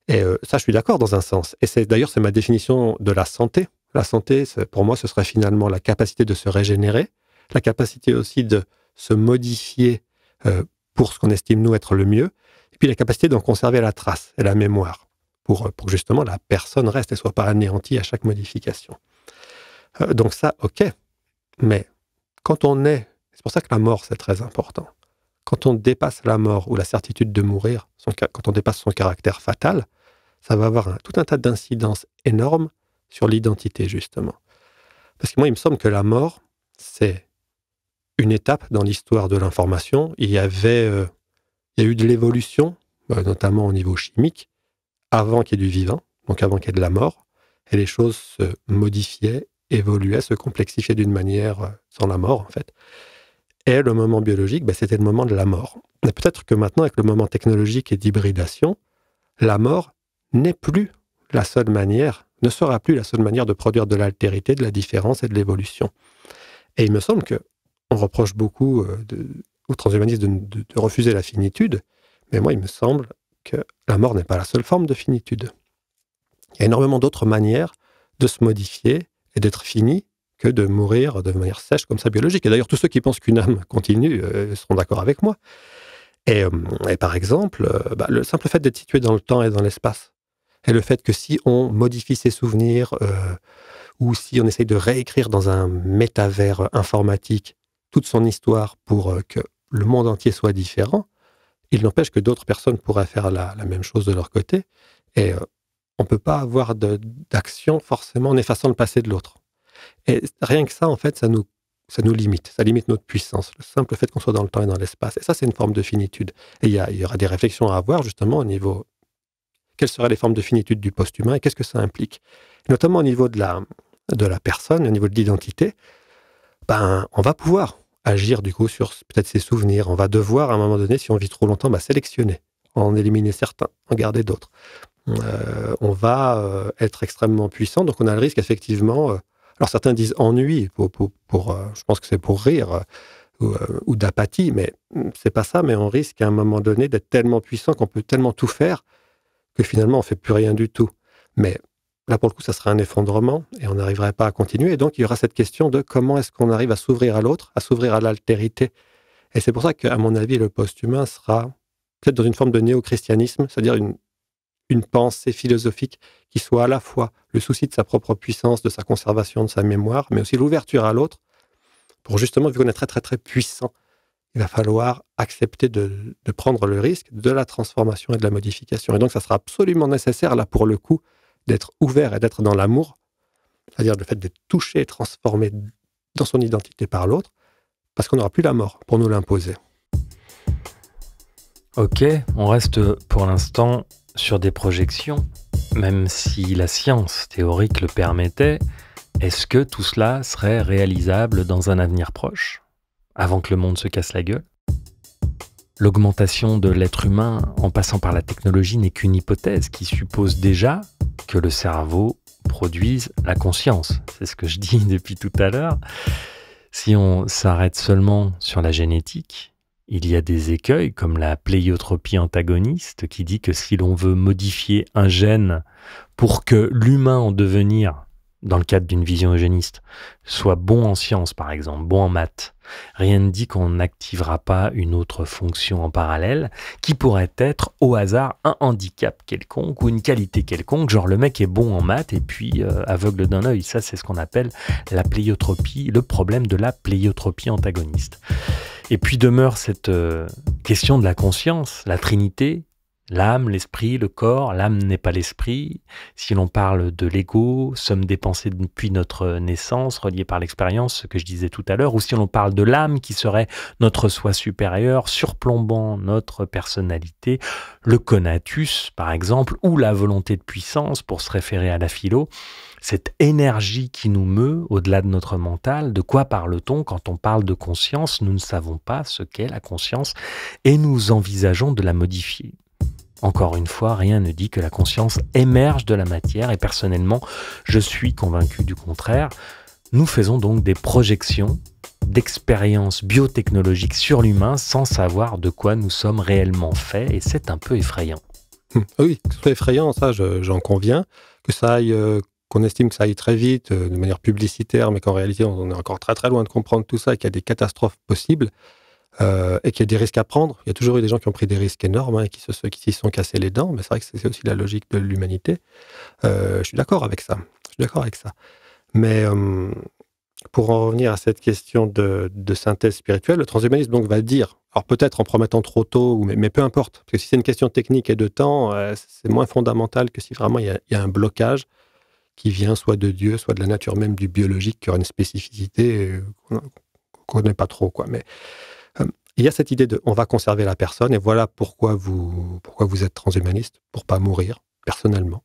Et ça, je suis d'accord dans un sens. Et d'ailleurs, c'est ma définition de la santé. La santé, pour moi, ce serait finalement la capacité de se régénérer, la capacité aussi de se modifier pour ce qu'on estime nous être le mieux, et puis la capacité d'en conserver la trace et la mémoire, pour que justement la personne reste et soit pas anéantie à chaque modification. Donc ça, ok. Mais quand c'est pour ça que la mort, c'est très important. Quand on dépasse la mort ou la certitude de mourir, quand on dépasse son caractère fatal, ça va avoir tout un tas d'incidences énormes sur l'identité, justement. Parce que moi, il me semble que la mort, c'est une étape dans l'histoire de l'information. Il y a eu de l'évolution, notamment au niveau chimique, avant qu'il y ait du vivant, donc avant qu'il y ait de la mort, et les choses se modifiaient, évoluaient, se complexifiaient d'une manière sans la mort, en fait. Et le moment biologique, c'était le moment de la mort. Mais peut-être que maintenant, avec le moment technologique et d'hybridation, la mort n'est plus la seule manière, ne sera plus la seule manière de produire de l'altérité, de la différence et de l'évolution. Et il me semble qu'on reproche beaucoup aux transhumanistes de refuser la finitude, mais moi, il me semble que la mort n'est pas la seule forme de finitude. Il y a énormément d'autres manières de se modifier et d'être fini que de mourir de manière sèche comme ça biologique. Et d'ailleurs, tous ceux qui pensent qu'une âme continue seront d'accord avec moi. Et par exemple, le simple fait d'être situé dans le temps et dans l'espace, et le fait que si on modifie ses souvenirs, ou si on essaye de réécrire dans un métavers informatique toute son histoire pour que le monde entier soit différent, il n'empêche que d'autres personnes pourraient faire la même chose de leur côté. Et on ne peut pas avoir d'action forcément en effaçant le passé de l'autre. Et rien que ça, en fait, ça nous limite. Ça limite notre puissance. Le simple fait qu'on soit dans le temps et dans l'espace. Et ça, c'est une forme de finitude. Et il y aura des réflexions à avoir, justement, au niveau... Quelles seraient les formes de finitude du post-humain et qu'est-ce que ça implique? Notamment au niveau de la personne, au niveau de l'identité, on va pouvoir agir, du coup, sur peut-être ses souvenirs. On va devoir, à un moment donné, si on vit trop longtemps, sélectionner, en éliminer certains, en garder d'autres. On va être extrêmement puissant, donc on a le risque, effectivement... alors certains disent ennui, je pense que c'est pour rire, ou d'apathie, mais c'est pas ça, mais on risque à un moment donné d'être tellement puissant qu'on peut tellement tout faire que finalement on fait plus rien du tout. Mais là pour le coup ça serait un effondrement et on n'arriverait pas à continuer, et donc il y aura cette question de comment est-ce qu'on arrive à s'ouvrir à l'autre, à s'ouvrir à l'altérité. Et c'est pour ça qu'à mon avis le post-humain sera peut-être dans une forme de néo-christianisme, c'est-à-dire une pensée philosophique qui soit à la fois le souci de sa propre puissance, de sa conservation, de sa mémoire, mais aussi l'ouverture à l'autre, pour justement, vu qu'on est très très très puissant, il va falloir accepter de prendre le risque de la transformation et de la modification. Et donc, ça sera absolument nécessaire, là, pour le coup, d'être ouvert et d'être dans l'amour, c'est-à-dire le fait d'être touché et transformé dans son identité par l'autre, parce qu'on n'aura plus la mort pour nous l'imposer. Ok, on reste pour l'instant sur des projections. Même si la science théorique le permettait, est-ce que tout cela serait réalisable dans un avenir proche, avant que le monde se casse la gueule? L'augmentation de l'être humain en passant par la technologie n'est qu'une hypothèse qui suppose déjà que le cerveau produise la conscience. C'est ce que je dis depuis tout à l'heure. Si on s'arrête seulement sur la génétique, il y a des écueils comme la pléiotropie antagoniste qui dit que si l'on veut modifier un gène pour que l'humain en devenir, dans le cadre d'une vision eugéniste, soit bon en sciences par exemple, bon en maths, rien ne dit qu'on n'activera pas une autre fonction en parallèle qui pourrait être au hasard un handicap quelconque ou une qualité quelconque, genre le mec est bon en maths et puis aveugle d'un œil. Ça c'est ce qu'on appelle la pléiotropie, le problème de la pléiotropie antagoniste. Et puis demeure cette question de la conscience, la trinité, l'âme, l'esprit, le corps. L'âme n'est pas l'esprit. Si l'on parle de l'ego, sommes des pensées depuis notre naissance, reliées par l'expérience, ce que je disais tout à l'heure, ou si l'on parle de l'âme qui serait notre soi supérieur, surplombant notre personnalité, le conatus par exemple, ou la volonté de puissance pour se référer à la philo. Cette énergie qui nous meut au-delà de notre mental, de quoi parle-t-on quand on parle de conscience? Nous ne savons pas ce qu'est la conscience et nous envisageons de la modifier. Encore une fois, rien ne dit que la conscience émerge de la matière et personnellement, je suis convaincu du contraire. Nous faisons donc des projections d'expériences biotechnologiques sur l'humain sans savoir de quoi nous sommes réellement faits et c'est un peu effrayant. Oui, que ce soit effrayant, ça j'en conviens, que ça aille, qu'on estime que ça aille très vite, de manière publicitaire, mais qu'en réalité on est encore très très loin de comprendre tout ça et qu'il y a des catastrophes possibles. Et qu'il y a des risques à prendre. Il y a toujours eu des gens qui ont pris des risques énormes et qui s'y sont cassés les dents, mais c'est vrai que c'est aussi la logique de l'humanité. Je suis d'accord avec ça. Mais pour en revenir à cette question de synthèse spirituelle, le transhumanisme donc va dire, alors peut-être en promettant trop tôt, mais peu importe, parce que si c'est une question technique et de temps, c'est moins fondamental que si vraiment il y a un blocage qui vient soit de Dieu, soit de la nature même du biologique, qui aura une spécificité qu'on ne connaît pas trop, quoi. Mais il y a cette idée de on va conserver la personne et voilà pourquoi vous êtes transhumaniste, pour pas mourir, personnellement.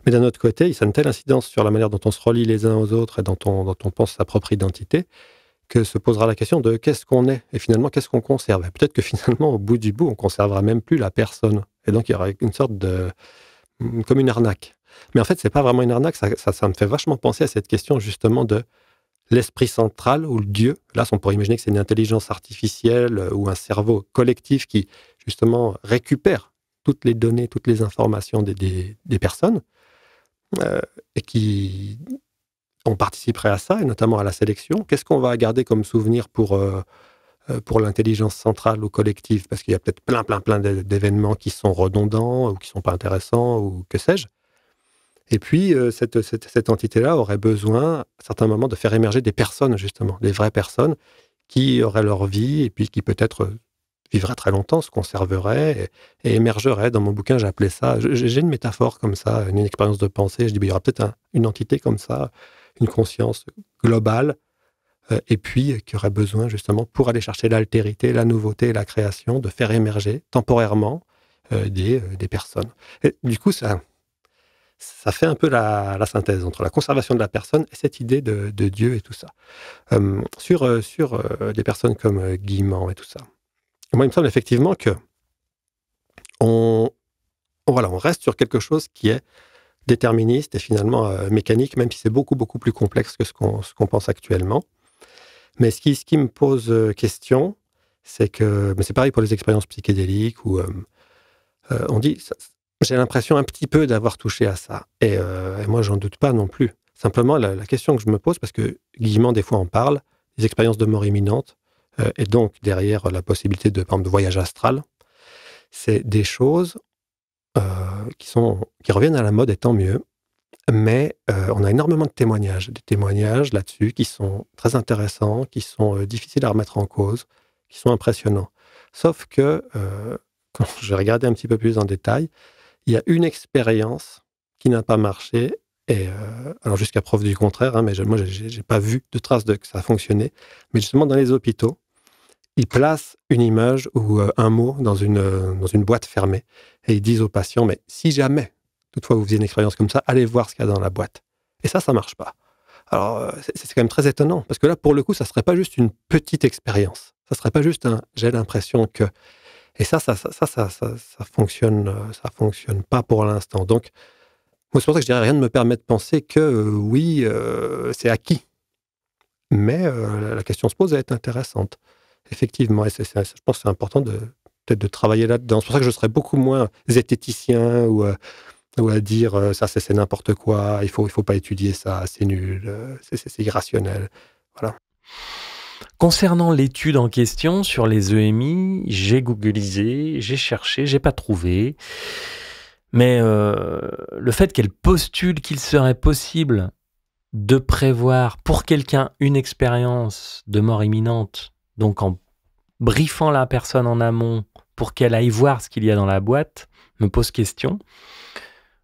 Mais d'un autre côté, ça a une telle incidence sur la manière dont on se relie les uns aux autres et dont on pense sa propre identité, que se posera la question de qu'est-ce qu'on est et finalement qu'est-ce qu'on conserve. Et peut-être que finalement, au bout du bout, on conservera même plus la personne. Et donc il y aura une sorte de... comme une arnaque. Mais en fait, c'est pas vraiment une arnaque, ça me fait vachement penser à cette question justement de l'esprit central ou le Dieu. Là, on pourrait imaginer que c'est une intelligence artificielle ou un cerveau collectif qui, justement, récupère toutes les données, toutes les informations des personnes et qui on participerait à ça, et notamment à la sélection. Qu'est-ce qu'on va garder comme souvenir pour l'intelligence centrale ou collective? Parce qu'il y a peut-être plein d'événements qui sont redondants ou qui ne sont pas intéressants ou que sais-je. Et puis, cette entité-là aurait besoin, à certains moments, de faire émerger des personnes, justement, des vraies personnes qui auraient leur vie et puis qui peut-être vivraient très longtemps, se conserveraient et émergeraient. Dans mon bouquin, j'appelais ça, j'ai une métaphore comme ça, une expérience de pensée. Je dis, il y aura peut-être une entité comme ça, une conscience globale, et puis qui aurait besoin, justement, pour aller chercher l'altérité, la nouveauté, la création, de faire émerger temporairement des personnes. Et du coup, ça fait un peu la synthèse entre la conservation de la personne et cette idée de Dieu et tout ça. Sur des personnes comme Guillemant et tout ça. Moi, il me semble effectivement que on reste sur quelque chose qui est déterministe et finalement mécanique, même si c'est beaucoup plus complexe que ce qu'on pense actuellement. Mais ce qui me pose question, c'est que, mais c'est pareil pour les expériences psychédéliques où on dit... J'ai l'impression un petit peu d'avoir touché à ça. Et moi, j'en doute pas non plus. Simplement, la question que je me pose, parce que Guillemant, des fois, en parle, des expériences de mort imminente, et donc derrière la possibilité par exemple, de voyage astral, c'est des choses qui reviennent à la mode, et tant mieux. Mais on a énormément de témoignages, des témoignages là-dessus qui sont très intéressants, qui sont difficiles à remettre en cause, qui sont impressionnants. Sauf que, quand j'ai regardé un petit peu plus en détail, il y a une expérience qui n'a pas marché, et alors jusqu'à preuve du contraire, hein, mais moi, j'ai pas vu de traces que ça a fonctionné. Mais justement, dans les hôpitaux, ils placent une image ou un mot dans une boîte fermée et ils disent aux patients, mais si jamais, toutefois vous faisiez une expérience comme ça, allez voir ce qu'il y a dans la boîte. Et ça marche pas. Alors, c'est quand même très étonnant, parce que là, pour le coup, ça serait pas juste une petite expérience. Ça serait pas juste un « j'ai l'impression que… » Et ça fonctionne pas pour l'instant. Donc, moi, c'est pour ça que je dirais rien ne me permet de penser que oui, c'est acquis. Mais la question se pose, elle est intéressante. Effectivement, et je pense que c'est important peut-être de travailler là-dedans. C'est pour ça que je serais beaucoup moins zététicien ou à dire ça c'est n'importe quoi, il faut pas étudier ça, c'est nul, c'est irrationnel. Voilà. Concernant l'étude en question sur les EMI, j'ai googlisé, j'ai cherché, j'ai pas trouvé. Mais le fait qu'elle postule qu'il serait possible de prévoir pour quelqu'un une expérience de mort imminente, donc en briefant la personne en amont pour qu'elle aille voir ce qu'il y a dans la boîte, me pose question.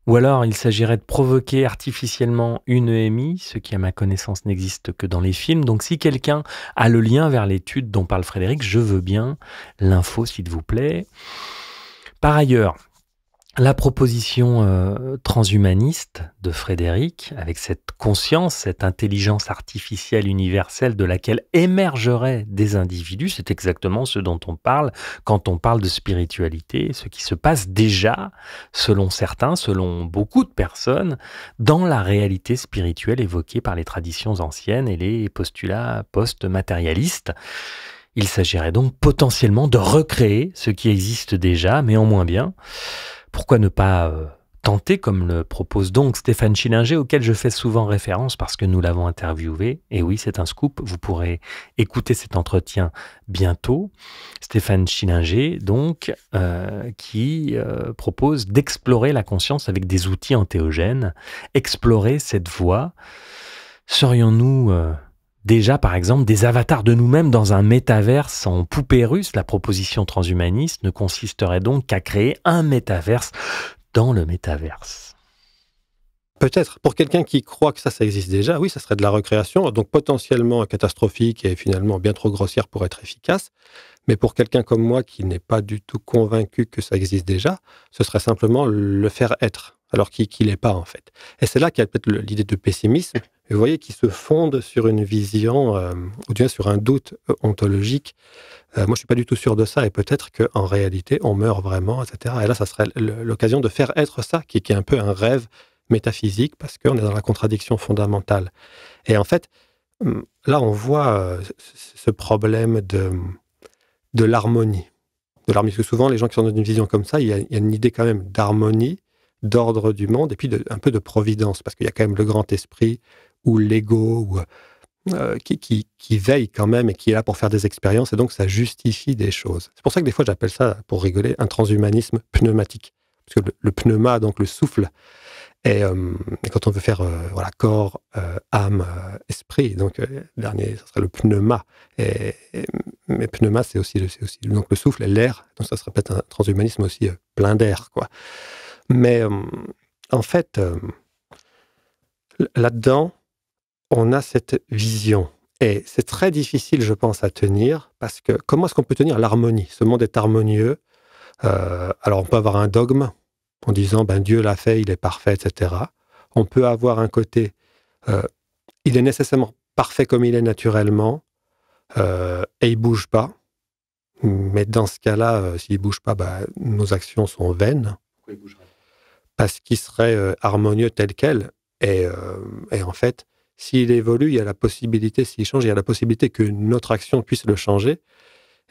Ou alors il s'agirait de provoquer artificiellement une EMI, ce qui à ma connaissance n'existe que dans les films. Donc si quelqu'un a le lien vers l'étude dont parle Frédéric, je veux bien l'info s'il vous plaît. Par ailleurs, la proposition transhumaniste de Frédéric, avec cette conscience, cette intelligence artificielle universelle de laquelle émergeraient des individus, c'est exactement ce dont on parle quand on parle de spiritualité, ce qui se passe déjà, selon certains, selon beaucoup de personnes, dans la réalité spirituelle évoquée par les traditions anciennes et les postulats post-matérialistes. Il s'agirait donc potentiellement de recréer ce qui existe déjà, mais en moins bien. Pourquoi ne pas tenter, comme le propose donc Stéphane Schillinger, auquel je fais souvent référence parce que nous l'avons interviewé. Et oui, c'est un scoop, vous pourrez écouter cet entretien bientôt. Stéphane Schillinger, donc, qui propose d'explorer la conscience avec des outils entéogènes, explorer cette voie. Serions-nous déjà, par exemple, des avatars de nous-mêmes dans un métaverse en poupée russe? La proposition transhumaniste ne consisterait donc qu'à créer un métaverse dans le métaverse. Peut-être. Pour quelqu'un qui croit que ça existe déjà, oui, ça serait de la recréation, donc potentiellement catastrophique et finalement bien trop grossière pour être efficace. Mais pour quelqu'un comme moi qui n'est pas du tout convaincu que ça existe déjà, ce serait simplement le faire être, alors qu'il n'est pas en fait. Et c'est là qu'il y a peut-être l'idée de pessimisme, vous voyez, qui se fonde sur une vision, ou bien sur un doute ontologique. Moi, je ne suis pas du tout sûr de ça, et peut-être qu'en réalité, on meurt vraiment, etc. Et là, ça serait l'occasion de faire être ça, qui est un peu un rêve métaphysique, parce qu'on est dans la contradiction fondamentale. Et en fait, là, on voit ce problème de l'harmonie. Parce que souvent, les gens qui sont dans une vision comme ça, il y a une idée quand même d'harmonie, d'ordre du monde, et puis un peu de providence, parce qu'il y a quand même le grand esprit, ou l'ego, qui veille quand même, et qui est là pour faire des expériences, et donc ça justifie des choses. C'est pour ça que des fois, j'appelle ça, pour rigoler, un transhumanisme pneumatique. Parce que le pneuma, donc le souffle, et quand on veut faire corps, âme, esprit, donc dernier, ça serait le pneuma. Mais pneuma, c'est aussi donc le souffle et l'air, donc ça serait peut-être un transhumanisme aussi plein d'air, quoi. Mais en fait, là-dedans, on a cette vision. Et c'est très difficile, je pense, à tenir, parce que comment est-ce qu'on peut tenir l'harmonie? Ce monde est harmonieux. Alors, on peut avoir un dogme, en disant Dieu l'a fait, il est parfait, etc. On peut avoir un côté, il est nécessairement parfait comme il est naturellement, et il bouge pas. Mais dans ce cas-là, s'il bouge pas, nos actions sont vaines. Pourquoi il bougerait? Parce qu'il serait harmonieux tel quel. Et en fait, s'il évolue, il y a la possibilité, s'il change, il y a la possibilité que notre action puisse le changer,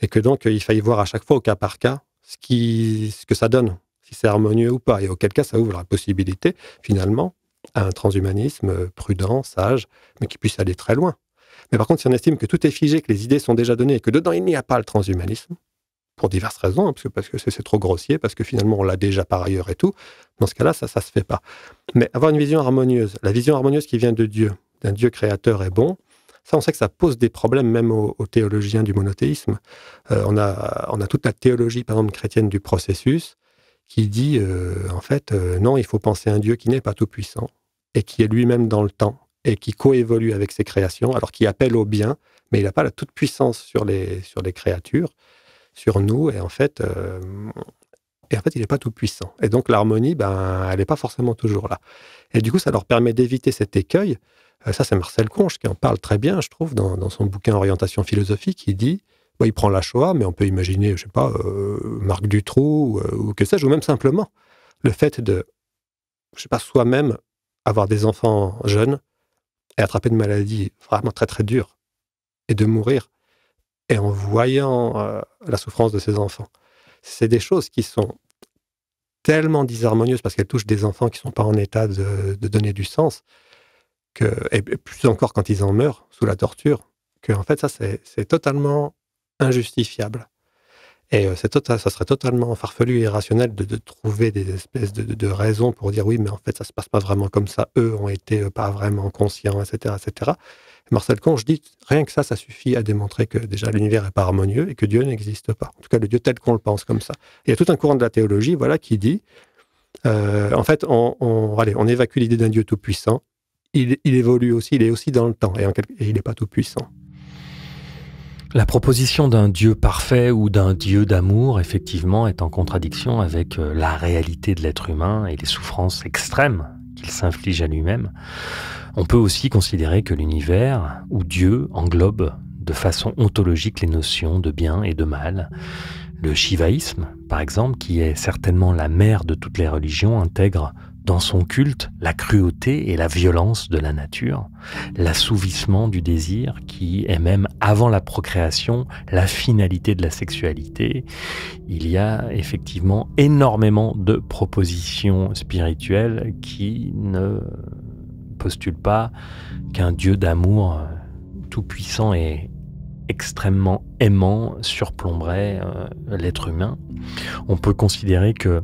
et que donc il faille voir à chaque fois, au cas par cas, ce que ça donne, si c'est harmonieux ou pas, et auquel cas ça ouvre la possibilité, finalement, à un transhumanisme prudent, sage, mais qui puisse aller très loin. Mais par contre, si on estime que tout est figé, que les idées sont déjà données, et que dedans il n'y a pas le transhumanisme, pour diverses raisons, parce que c'est trop grossier, parce que finalement on l'a déjà par ailleurs et tout, dans ce cas-là, ça se fait pas. Mais avoir une vision harmonieuse, la vision harmonieuse qui vient de Dieu, d'un Dieu créateur est bon, ça, on sait que ça pose des problèmes même aux théologiens du monothéisme. On a toute la théologie, par exemple, chrétienne du processus, qui dit, non, il faut penser à un Dieu qui n'est pas tout-puissant, et qui est lui-même dans le temps, et qui coévolue avec ses créations, alors qui appelle au bien, mais il n'a pas la toute-puissance sur les créatures, sur nous, et en fait, il n'est pas tout-puissant. Et donc, l'harmonie, elle n'est pas forcément toujours là. Et du coup, ça leur permet d'éviter cet écueil. Ça, c'est Marcel Conche qui en parle très bien, je trouve, dans son bouquin Orientation philosophique. Il dit, il prend la Shoah, mais on peut imaginer, je sais pas, Marc Dutroux, ou que sais-je, ou même simplement le fait de, je sais pas, soi-même avoir des enfants jeunes et attraper une maladie vraiment très très dure et de mourir, et en voyant la souffrance de ses enfants. C'est des choses qui sont tellement disharmonieuses parce qu'elles touchent des enfants qui ne sont pas en état de donner du sens, et plus encore quand ils en meurent sous la torture, que en fait ça c'est totalement injustifiable. Et ça serait totalement farfelu et irrationnel de trouver des espèces de raisons pour dire oui, mais en fait ça se passe pas vraiment comme ça, eux ont été pas vraiment conscients, etc., etc. Marcel Conche dit, rien que ça suffit à démontrer que déjà l'univers n'est pas harmonieux et que Dieu n'existe pas. En tout cas, le Dieu tel qu'on le pense comme ça. Il y a tout un courant de la théologie, qui dit, en fait, on évacue l'idée d'un Dieu tout-puissant. Il évolue aussi, il est aussi dans le temps, et il n'est pas tout-puissant. La proposition d'un Dieu parfait ou d'un Dieu d'amour, effectivement, est en contradiction avec la réalité de l'être humain et les souffrances extrêmes qu'il s'inflige à lui-même. On peut aussi considérer que l'univers, ou Dieu, englobe de façon ontologique les notions de bien et de mal. Le shivaïsme, par exemple, qui est certainement la mère de toutes les religions, intègre dans son culte la cruauté et la violence de la nature, l'assouvissement du désir qui est même avant la procréation la finalité de la sexualité. Il y a effectivement énormément de propositions spirituelles qui ne postulent pas qu'un Dieu d'amour tout-puissant et extrêmement aimant surplomberait l'être humain. On peut considérer que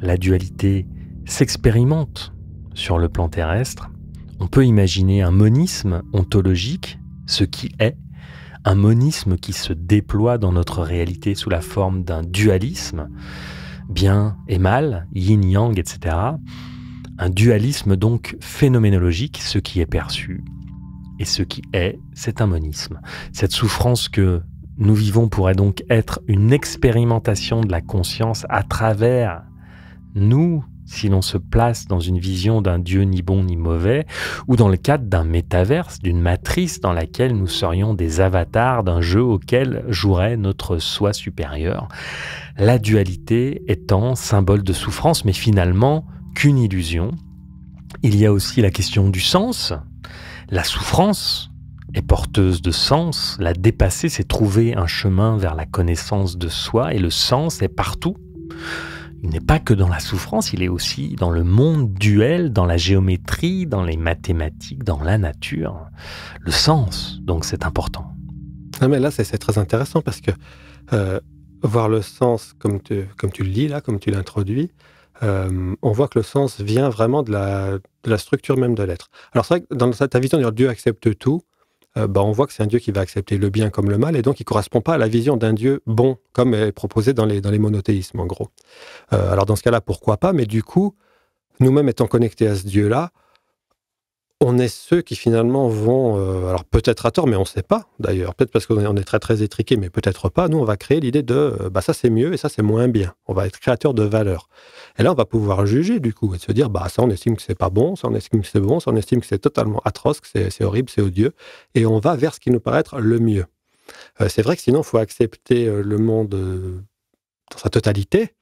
la dualité s'expérimente sur le plan terrestre. On peut imaginer un monisme ontologique, ce qui est un monisme qui se déploie dans notre réalité sous la forme d'un dualisme, bien et mal, yin-yang, etc. Un dualisme donc phénoménologique, ce qui est perçu, et ce qui est, c'est un monisme. Cette souffrance que nous vivons pourrait donc être une expérimentation de la conscience à travers nous, si l'on se place dans une vision d'un Dieu ni bon ni mauvais, ou dans le cadre d'un métaverse, d'une matrice dans laquelle nous serions des avatars d'un jeu auquel jouerait notre soi supérieur. La dualité étant symbole de souffrance, mais finalement qu'une illusion. Il y a aussi la question du sens. La souffrance est porteuse de sens. La dépasser, c'est trouver un chemin vers la connaissance de soi, et le sens est partout. Il n'est pas que dans la souffrance, il est aussi dans le monde duel, dans la géométrie, dans les mathématiques, dans la nature. Le sens, donc, c'est important. Non, mais là, c'est très intéressant parce que voir le sens comme tu le dis là, comme tu l'introduis, on voit que le sens vient vraiment de la structure même de l'être. Alors c'est vrai que dans ta vision de dire Dieu accepte tout, on voit que c'est un Dieu qui va accepter le bien comme le mal, et donc il ne correspond pas à la vision d'un Dieu bon, comme est proposé dans les monothéismes, en gros. Alors dans ce cas-là, pourquoi pas, mais du coup, nous-mêmes étant connectés à ce Dieu-là, on est ceux qui finalement vont, alors peut-être à tort, mais on ne sait pas d'ailleurs, peut-être parce qu'on est très très étriqués, mais peut-être pas, nous on va créer l'idée de ça c'est mieux et ça c'est moins bien. On va être créateur de valeurs. Et là on va pouvoir juger du coup et se dire ça on estime que c'est pas bon, ça on estime que c'est bon, ça on estime que c'est totalement atroce, que c'est horrible, c'est odieux, et on va vers ce qui nous paraît être le mieux. C'est vrai que sinon il faut accepter le monde dans sa totalité,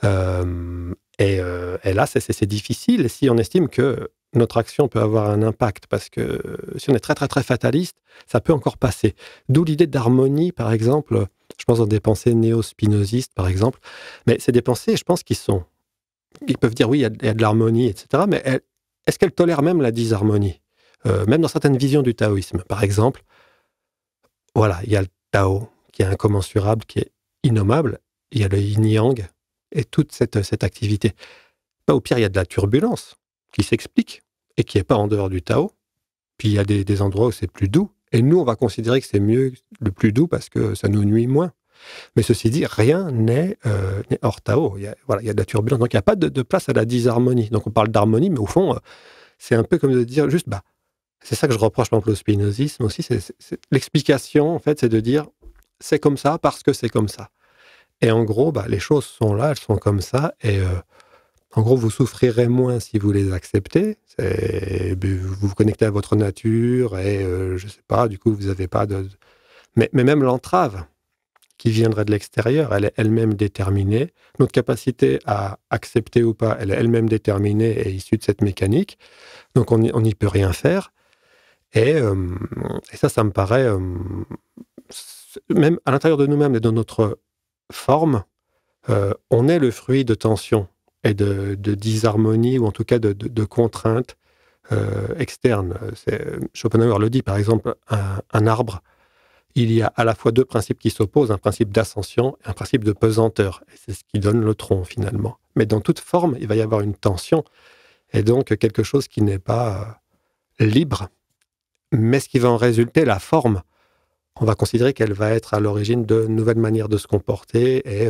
et là c'est difficile si on estime que notre action peut avoir un impact, parce que si on est très très très fataliste, ça peut encore passer. D'où l'idée d'harmonie, par exemple, je pense dans des pensées néo-spinozistes, par exemple, mais c'est des pensées, je pense, ils peuvent dire oui, il y a de l'harmonie, etc., mais est-ce qu'elles tolèrent même la disharmonie, même dans certaines visions du taoïsme, par exemple, voilà, il y a le Tao, qui est incommensurable, qui est innommable, il y a le yin-yang, et toute cette activité. Au pire, il y a de la turbulence, qui s'explique et qui n'est pas en dehors du Tao. Puis il y a des endroits où c'est plus doux. Et nous, on va considérer que c'est mieux le plus doux parce que ça nous nuit moins. Mais ceci dit, rien n'est hors Tao. Il y a de la turbulence. Donc il n'y a pas de place à la disharmonie. Donc on parle d'harmonie, mais au fond, c'est un peu comme de dire juste, C'est ça que je reproche par exemple au spinozisme aussi. L'explication, en fait, c'est de dire c'est comme ça parce que c'est comme ça. Et en gros, les choses sont là, elles sont comme ça. Et en gros, vous souffrirez moins si vous les acceptez. Vous vous connectez à votre nature et je sais pas, du coup, vous n'avez pas de... Mais même l'entrave qui viendrait de l'extérieur, elle est elle-même déterminée. Notre capacité à accepter ou pas, elle est elle-même déterminée et issue de cette mécanique. Donc, on n'y peut rien faire. Et ça me paraît... même à l'intérieur de nous-mêmes et de notre forme, on est le fruit de tensions et de disharmonie, ou en tout cas de contraintes externes. Schopenhauer le dit, par exemple, un arbre, il y a à la fois deux principes qui s'opposent, un principe d'ascension et un principe de pesanteur. Et c'est ce qui donne le tronc, finalement. Mais dans toute forme, il va y avoir une tension, et donc quelque chose qui n'est pas libre. Mais ce qui va en résulter, la forme, on va considérer qu'elle va être à l'origine de nouvelles manières de se comporter, et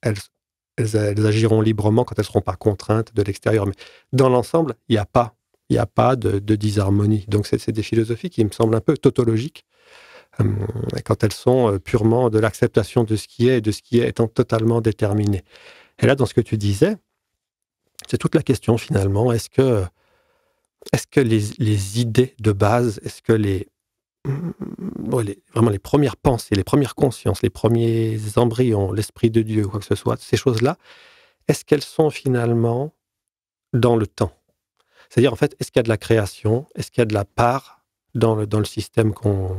elles agiront librement quand elles ne seront pas contraintes de l'extérieur. Mais dans l'ensemble, il n'y a pas de disharmonie. Donc c'est des philosophies qui me semblent un peu tautologiques, quand elles sont purement de l'acceptation de ce qui est, et de ce qui est étant totalement déterminé. Et là, dans ce que tu disais, c'est toute la question finalement. Est-ce que les idées de base, est-ce que vraiment les premières pensées, les premières consciences, les premiers embryons, l'esprit de Dieu, quoi que ce soit, ces choses-là, est-ce qu'elles sont finalement dans le temps? C'est-à-dire, en fait, est-ce qu'il y a de la création? Est-ce qu'il y a de la part dans le système qu'on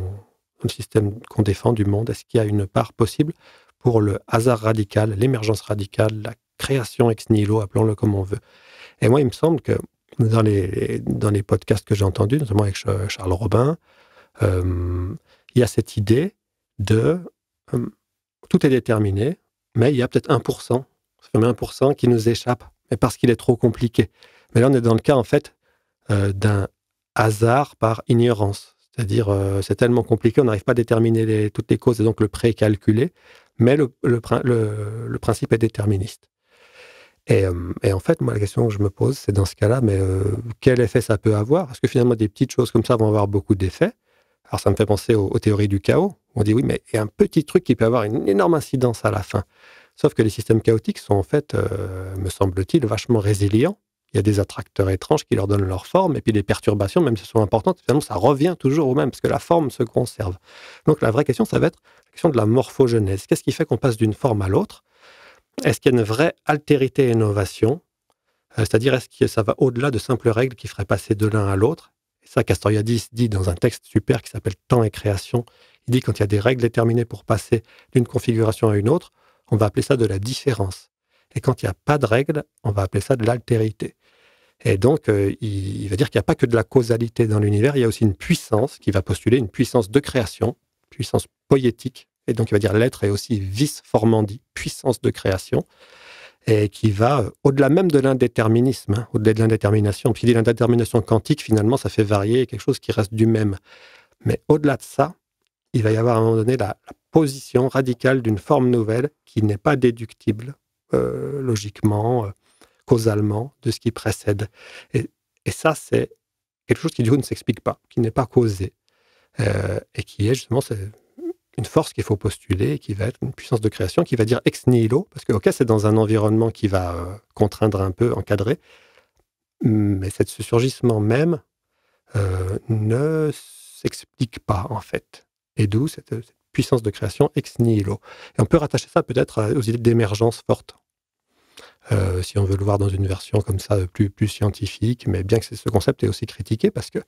défend du monde? Est-ce qu'il y a une part possible pour le hasard radical, l'émergence radicale, la création ex nihilo, appelons-le comme on veut? Et moi, il me semble que dans les podcasts que j'ai entendus, notamment avec Charles Robin, il y a cette idée de tout est déterminé, mais il y a peut-être 1%, ça fait 1% qui nous échappe, mais parce qu'il est trop compliqué. Mais là, on est dans le cas, en fait, d'un hasard par ignorance. C'est-à-dire, c'est tellement compliqué, on n'arrive pas à déterminer toutes les causes, et donc le précalculé, mais le principe est déterministe. Et en fait, moi, la question que je me pose, c'est dans ce cas-là, mais quel effet ça peut avoir? Parce que finalement, des petites choses comme ça vont avoir beaucoup d'effets. Alors, ça me fait penser aux théories du chaos. On dit, oui, mais il y a un petit truc qui peut avoir une énorme incidence à la fin. Sauf que les systèmes chaotiques sont en fait, me semble-t-il, vachement résilients. Il y a des attracteurs étranges qui leur donnent leur forme, et puis les perturbations, même si elles sont importantes, finalement, ça revient toujours au même, parce que la forme se conserve. Donc, la vraie question, ça va être la question de la morphogenèse. Qu'est-ce qui fait qu'on passe d'une forme à l'autre? Est-ce qu'il y a une vraie altérité et innovation? C'est-à-dire, est-ce que ça va au-delà de simples règles qui feraient passer de l'un à l'autre? Et ça, Castoriadis dit dans un texte super qui s'appelle Temps et création. Il dit, quand il y a des règles déterminées pour passer d'une configuration à une autre, on va appeler ça de la différence. Et quand il n'y a pas de règles, on va appeler ça de l'altérité. Et donc, il va dire qu'il n'y a pas que de la causalité dans l'univers, il y a aussi une puissance qui va postuler une puissance de création, puissance poétique. Et donc, il va dire l'être est aussi vis formandi, puissance de création, et qui va au-delà même de l'indéterminisme, au-delà de l'indétermination. Puis il dit l'indétermination quantique, finalement, ça fait varier quelque chose qui reste du même. Mais au-delà de ça, il va y avoir à un moment donné la position radicale d'une forme nouvelle qui n'est pas déductible, logiquement, causalement, de ce qui précède. Et ça, c'est quelque chose qui, du coup, ne s'explique pas, qui n'est pas causé, et qui est justement une force qu'il faut postuler, et qui va être une puissance de création, qui va dire ex nihilo, parce que, ok, c'est dans un environnement qui va contraindre un peu, encadrer, mais ce surgissement même ne s'explique pas, en fait. Et d'où cette puissance de création ex nihilo. Et on peut rattacher ça peut-être aux idées d'émergence forte, si on veut le voir dans une version comme ça, plus scientifique, mais bien que ce concept est aussi critiqué, parce que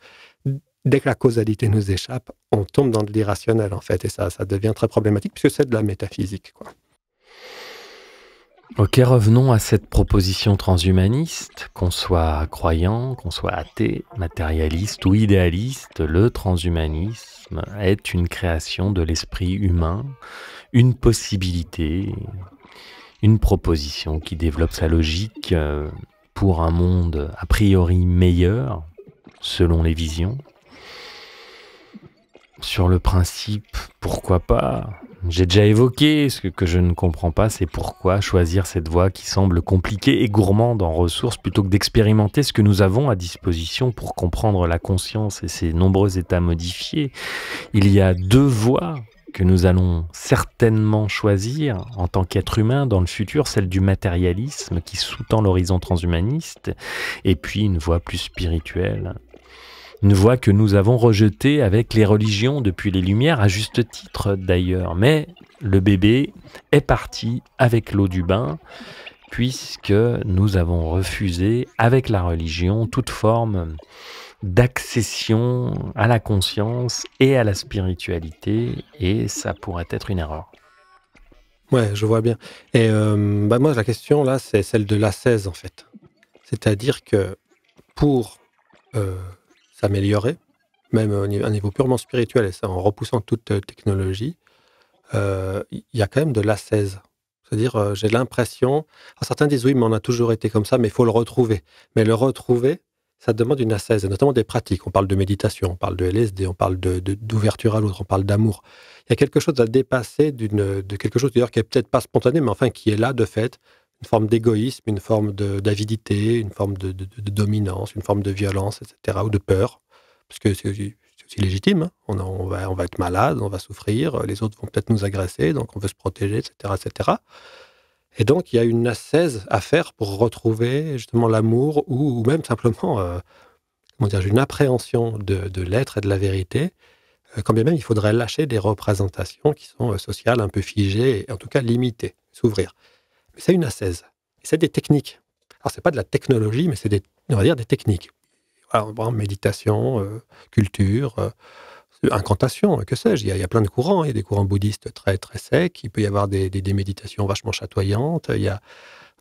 dès que la causalité nous échappe, on tombe dans de l'irrationnel, en fait, et ça devient très problématique, puisque c'est de la métaphysique, quoi. Ok, revenons à cette proposition transhumaniste. Qu'on soit croyant, qu'on soit athée, matérialiste ou idéaliste, le transhumanisme est une création de l'esprit humain, une possibilité, une proposition qui développe sa logique pour un monde a priori meilleur, selon les visions. Sur le principe, pourquoi pas? J'ai déjà évoqué, ce que je ne comprends pas, c'est pourquoi choisir cette voie qui semble compliquée et gourmande en ressources plutôt que d'expérimenter ce que nous avons à disposition pour comprendre la conscience et ses nombreux états modifiés. Il y a deux voies que nous allons certainement choisir en tant qu'être humain dans le futur, celle du matérialisme qui sous-tend l'horizon transhumaniste, et puis une voie plus spirituelle. Une voie que nous avons rejetée avec les religions depuis les Lumières, à juste titre d'ailleurs. Mais le bébé est parti avec l'eau du bain, puisque nous avons refusé avec la religion toute forme d'accession à la conscience et à la spiritualité, et ça pourrait être une erreur. Ouais, je vois bien. Et moi, la question là, c'est celle de l'ascèse en fait. C'est-à-dire que pour euh, s'améliorer, même à un niveau purement spirituel, et ça en repoussant toute technologie, il y a quand même de l'ascèse. C'est-à-dire, j'ai l'impression. Alors, certains disent oui, mais on a toujours été comme ça, mais il faut le retrouver. Mais le retrouver, ça demande une ascèse, et notamment des pratiques. On parle de méditation, on parle de LSD, on parle d'ouverture à l'autre, on parle d'amour. Il y a quelque chose à dépasser de quelque chose d'ailleurs qui est peut-être pas spontané, mais enfin qui est là de fait, une forme d'égoïsme, une forme d'avidité, une forme de dominance, une forme de violence, etc., ou de peur, parce que c'est aussi légitime. Hein. On va être malade, on va souffrir, les autres vont peut-être nous agresser, donc on veut se protéger, etc., etc. Et donc, il y a une ascèse à faire pour retrouver justement l'amour ou même simplement comment dire, une appréhension de l'être et de la vérité, quand bien même il faudrait lâcher des représentations qui sont sociales, un peu figées, et en tout cas limitées, s'ouvrir. Mais c'est une ascèse. Et c'est des techniques. Alors, c'est pas de la technologie, mais c'est on va dire des techniques. Alors, bon, méditation, culture, incantation, que sais-je. Il y a plein de courants. Il y a des courants bouddhistes très, très secs. Il peut y avoir des méditations vachement chatoyantes. Il y a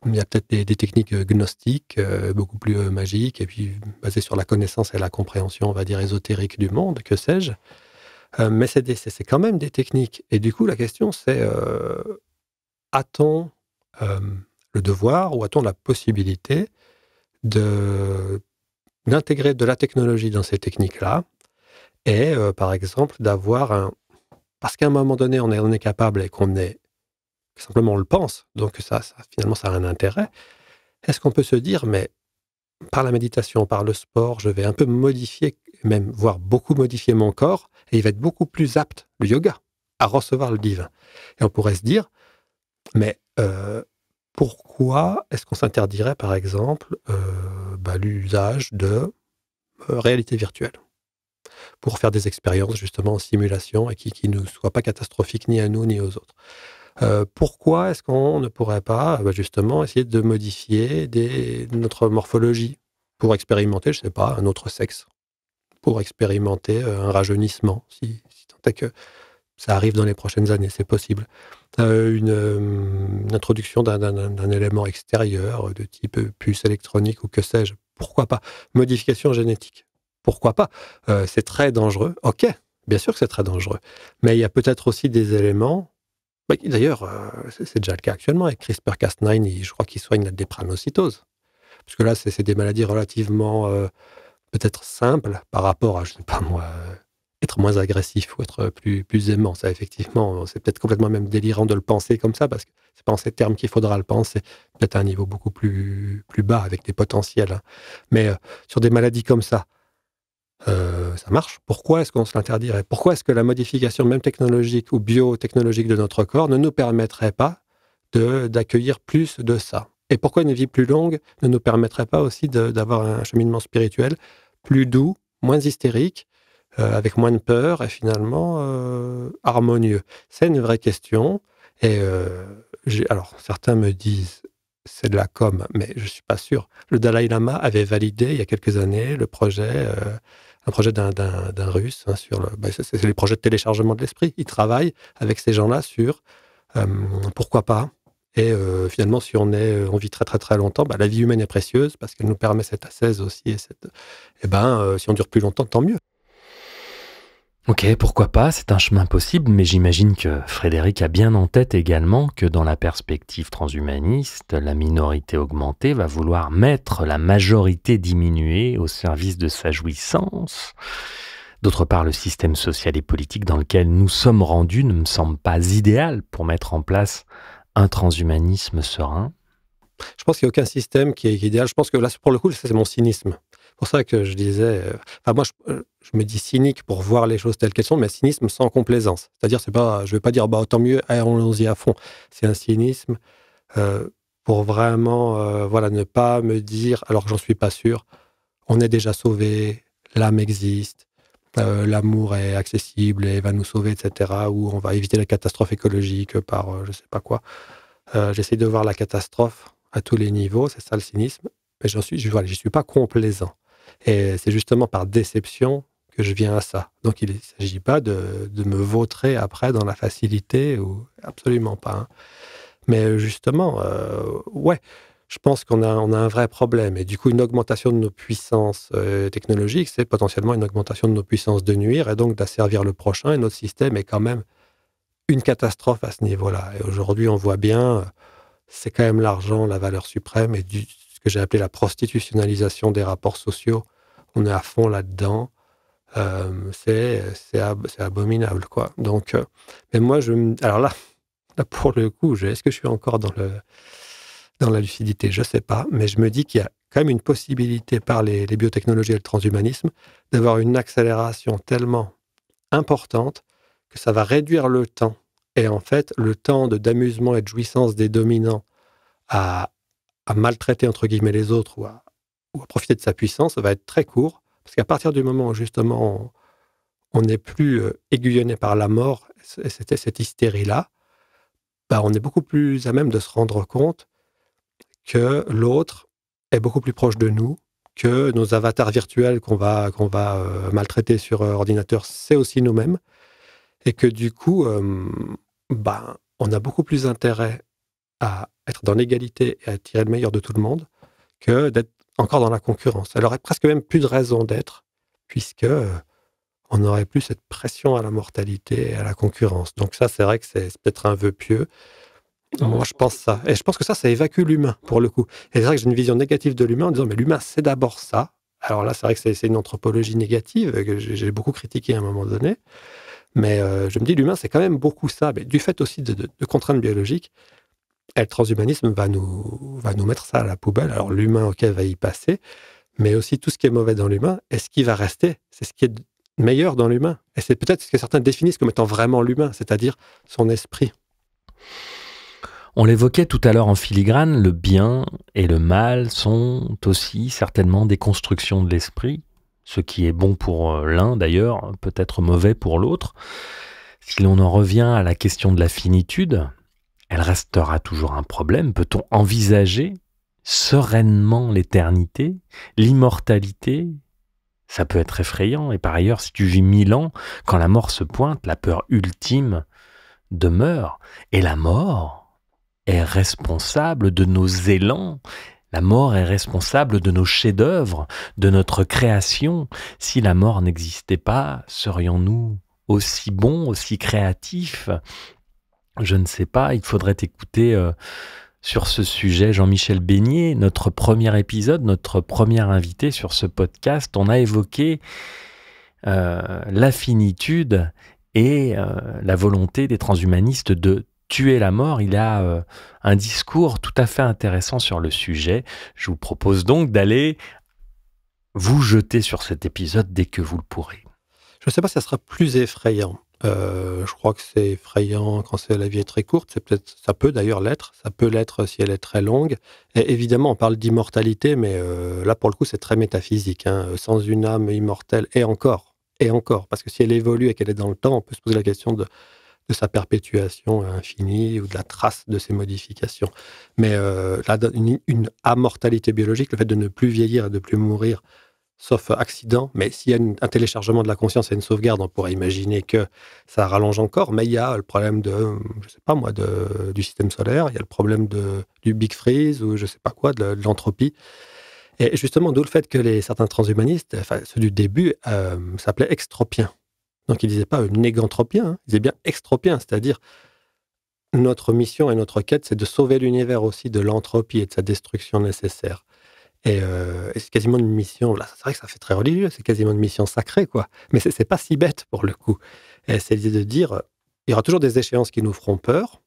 peut-être des techniques gnostiques, beaucoup plus magiques, et puis basées sur la connaissance et la compréhension, on va dire, ésotérique du monde, que sais-je. Mais c'est quand même des techniques. Et du coup, la question, c'est a-t-on le devoir ou a-t-on la possibilité d'intégrer de la technologie dans ces techniques-là et, par exemple, d'avoir un... Parce qu'à un moment donné, on est capable et simplement on le pense, donc finalement, ça a un intérêt. Est-ce qu'on peut se dire, mais par la méditation, par le sport, je vais un peu modifier, même voire beaucoup modifier mon corps, et il va être beaucoup plus apte, le yoga, à recevoir le divin. Et on pourrait se dire, mais pourquoi est-ce qu'on s'interdirait, par exemple, l'usage de réalité virtuelle pour faire des expériences justement en simulation et qui ne soient pas catastrophiques ni à nous ni aux autres. Pourquoi est-ce qu'on ne pourrait pas justement essayer de modifier notre morphologie pour expérimenter, je ne sais pas, un autre sexe, pour expérimenter un rajeunissement, si tant est que ça arrive dans les prochaines années, c'est possible. Une introduction d'un élément extérieur de type puce électronique ou que sais-je, pourquoi pas. Modification génétique, pourquoi pas. C'est très dangereux, ok, bien sûr que c'est très dangereux, mais il y a peut-être aussi des éléments, d'ailleurs, c'est déjà le cas actuellement avec CRISPR-Cas9, je crois qu'il soigne la drépanocytose, parce que là, c'est des maladies relativement peut-être simples par rapport à, je ne sais pas moi, être moins agressif ou être plus aimant. Ça, effectivement, c'est peut-être complètement même délirant de le penser comme ça, parce que c'est pas en ces termes qu'il faudra le penser, peut-être à un niveau beaucoup plus bas, avec des potentiels. Hein. Mais sur des maladies comme ça marche. Pourquoi est-ce qu'on se l'interdirait? Pourquoi est-ce que la modification même technologique ou biotechnologique de notre corps ne nous permettrait pas d'accueillir plus de ça? Et pourquoi une vie plus longue ne nous permettrait pas aussi d'avoir un cheminement spirituel plus doux, moins hystérique, avec moins de peur et finalement harmonieux? C'est une vraie question. Et alors, certains me disent c'est de la com, mais je ne suis pas sûr. Le Dalai Lama avait validé il y a quelques années un projet d'un Russe sur c'est les projets de téléchargement de l'esprit. Il travaille avec ces gens-là sur pourquoi pas. Et finalement, si on vit très très très longtemps, la vie humaine est précieuse parce qu'elle nous permet cette ascèse aussi. Si on dure plus longtemps, tant mieux. Ok, pourquoi pas, c'est un chemin possible, mais j'imagine que Frédéric a bien en tête également que dans la perspective transhumaniste, la minorité augmentée va vouloir mettre la majorité diminuée au service de sa jouissance. D'autre part, le système social et politique dans lequel nous sommes rendus ne me semble pas idéal pour mettre en place un transhumanisme serein. Je pense qu'il n'y a aucun système qui est idéal. Je pense que là, pour le coup, ça, c'est mon cynisme. C'est pour ça que je disais... Enfin, moi, je me dis cynique pour voir les choses telles qu'elles sont, mais cynisme sans complaisance. C'est-à-dire, c'est pas, je ne vais pas dire, bah, tant mieux, allons-y à fond. C'est un cynisme pour vraiment voilà, ne pas me dire, alors que j'en suis pas sûr, on est déjà sauvé, l'âme existe, l'amour est accessible et va nous sauver, etc. Ou on va éviter la catastrophe écologique par je sais pas quoi. J'essaie de voir la catastrophe à tous les niveaux, c'est ça le cynisme, mais voilà, j'y suis pas complaisant. Et c'est justement par déception que je viens à ça. Donc il ne s'agit pas de me vautrer après dans la facilité, ou absolument pas. Hein. Mais justement, ouais, je pense qu'on a un vrai problème. Et du coup, une augmentation de nos puissances technologiques, c'est potentiellement une augmentation de nos puissances de nuire et donc d'asservir le prochain. Et notre système est quand même une catastrophe à ce niveau-là. Et aujourd'hui, on voit bien, c'est quand même l'argent, la valeur suprême, et ce que j'ai appelé la prostitutionnalisation des rapports sociaux. On est à fond là-dedans. C'est abominable, quoi. Donc, mais moi, alors là, pour le coup, est-ce que je suis encore dans la lucidité? Je ne sais pas, mais je me dis qu'il y a quand même une possibilité par les biotechnologies et le transhumanisme d'avoir une accélération tellement importante que ça va réduire le temps. Et en fait, le temps d'amusement et de jouissance des dominants à maltraiter, entre guillemets, les autres ou à profiter de sa puissance va être très court. Parce qu'à partir du moment où, justement, on n'est plus aiguillonné par la mort, et c'était cette hystérie-là, bah, on est beaucoup plus à même de se rendre compte que l'autre est beaucoup plus proche de nous, que nos avatars virtuels qu'on va maltraiter sur ordinateur, c'est aussi nous-mêmes, et que du coup, bah, on a beaucoup plus intérêt à être dans l'égalité et à tirer le meilleur de tout le monde que d'être encore dans la concurrence. Elle aurait presque même plus de raison d'être, puisque on n'aurait plus cette pression à la mortalité et à la concurrence. Donc ça, c'est vrai que c'est peut-être un vœu pieux. Moi, je pense ça. Et je pense que ça évacue l'humain, pour le coup. Et c'est vrai que j'ai une vision négative de l'humain en disant, mais l'humain, c'est d'abord ça. Alors là, c'est vrai que c'est une anthropologie négative que j'ai beaucoup critiquée à un moment donné. Mais je me dis, l'humain, c'est quand même beaucoup ça. Mais du fait aussi de contraintes biologiques, et le transhumanisme va nous mettre ça à la poubelle. Alors l'humain, ok, va y passer, mais aussi tout ce qui est mauvais dans l'humain, est-ce qui va rester? C'est ce qui est meilleur dans l'humain. Et c'est peut-être ce que certains définissent comme étant vraiment l'humain, c'est-à-dire son esprit. On l'évoquait tout à l'heure en filigrane, le bien et le mal sont aussi certainement des constructions de l'esprit. Ce qui est bon pour l'un d'ailleurs, peut être mauvais pour l'autre. Si l'on en revient à la question de la finitude, elle restera toujours un problème. Peut-on envisager sereinement l'éternité, l'immortalité? Ça peut être effrayant. Et par ailleurs, si tu vis 1000 ans, quand la mort se pointe, la peur ultime demeure. Et la mort est responsable de nos élans. La mort est responsable de nos chefs-d'œuvre, de notre création. Si la mort n'existait pas, serions-nous aussi bons, aussi créatifs? Je ne sais pas, il faudrait écouter sur ce sujet Jean-Michel Beignet, notre premier épisode, notre premier invité sur ce podcast. On a évoqué la finitude et la volonté des transhumanistes de tuer la mort. Il a un discours tout à fait intéressant sur le sujet. Je vous propose donc d'aller vous jeter sur cet épisode dès que vous le pourrez. Je ne sais pas si ça sera plus effrayant. Je crois que c'est effrayant quand la vie est très courte. Ça peut d'ailleurs l'être. Ça peut l'être si elle est très longue. Et évidemment, on parle d'immortalité, mais là, pour le coup, c'est très métaphysique. Hein. Sans une âme immortelle, et encore. Parce que si elle évolue et qu'elle est dans le temps, on peut se poser la question de sa perpétuation infinie ou de la trace de ses modifications. Mais là, une amortalité biologique, le fait de ne plus vieillir et de ne plus mourir, sauf accident, mais s'il y a un téléchargement de la conscience et une sauvegarde, on pourrait imaginer que ça rallonge encore, mais il y a le problème je sais pas moi, du système solaire, il y a le problème du Big Freeze, ou je sais pas quoi, de l'entropie. Et justement, d'où le fait que certains transhumanistes, enfin ceux du début, s'appelaient extropiens. Donc ils disaient pas négantropiens, hein, ils disaient bien extropiens, c'est-à-dire notre mission et notre quête, c'est de sauver l'univers aussi de l'entropie et de sa destruction nécessaire. Et c'est quasiment une mission, là, c'est vrai que ça fait très religieux, c'est quasiment une mission sacrée, quoi. Mais c'est pas si bête pour le coup. Et c'est l'idée de dire, il y aura toujours des échéances qui nous feront peur,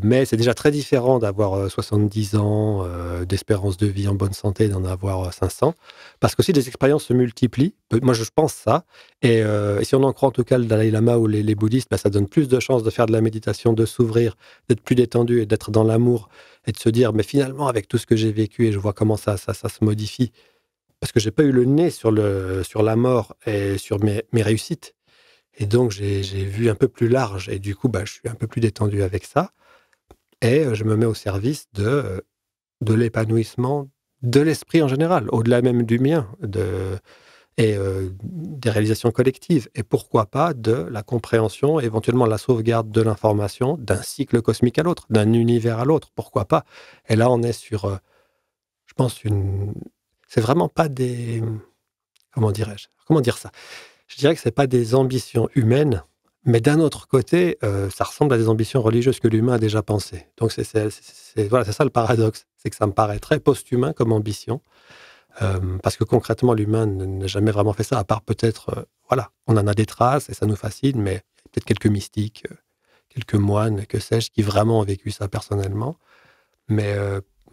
mais c'est déjà très différent d'avoir 70 ans d'espérance de vie en bonne santé, d'en avoir 500, parce qu'aussi les expériences se multiplient. Moi, je pense ça. Et si on en croit en tout cas le Dalai Lama ou les bouddhistes, bah, ça donne plus de chances de faire de la méditation, de s'ouvrir, d'être plus détendu et d'être dans l'amour et de se dire, mais finalement, avec tout ce que j'ai vécu et je vois comment ça se modifie, parce que j'ai pas eu le nez sur la mort et sur mes réussites. Et donc, j'ai vu un peu plus large et du coup, bah, je suis un peu plus détendu avec ça. Et je me mets au service de l'épanouissement de l'esprit en général, au-delà même du mien, des réalisations collectives. Et pourquoi pas de la compréhension, éventuellement la sauvegarde de l'information d'un cycle cosmique à l'autre, d'un univers à l'autre. Pourquoi pas? Et là, on est sur, je pense, c'est vraiment pas des... Comment dirais-je? Comment dire ça? Je dirais que c'est pas des ambitions humaines, mais d'un autre côté, ça ressemble à des ambitions religieuses que l'humain a déjà pensées. Donc voilà, c'est ça le paradoxe, c'est que ça me paraît très post-humain comme ambition, parce que concrètement, l'humain n'a jamais vraiment fait ça, à part peut-être, voilà, on en a des traces et ça nous fascine, mais peut-être quelques mystiques, quelques moines, que sais-je, qui vraiment ont vécu ça personnellement. Mais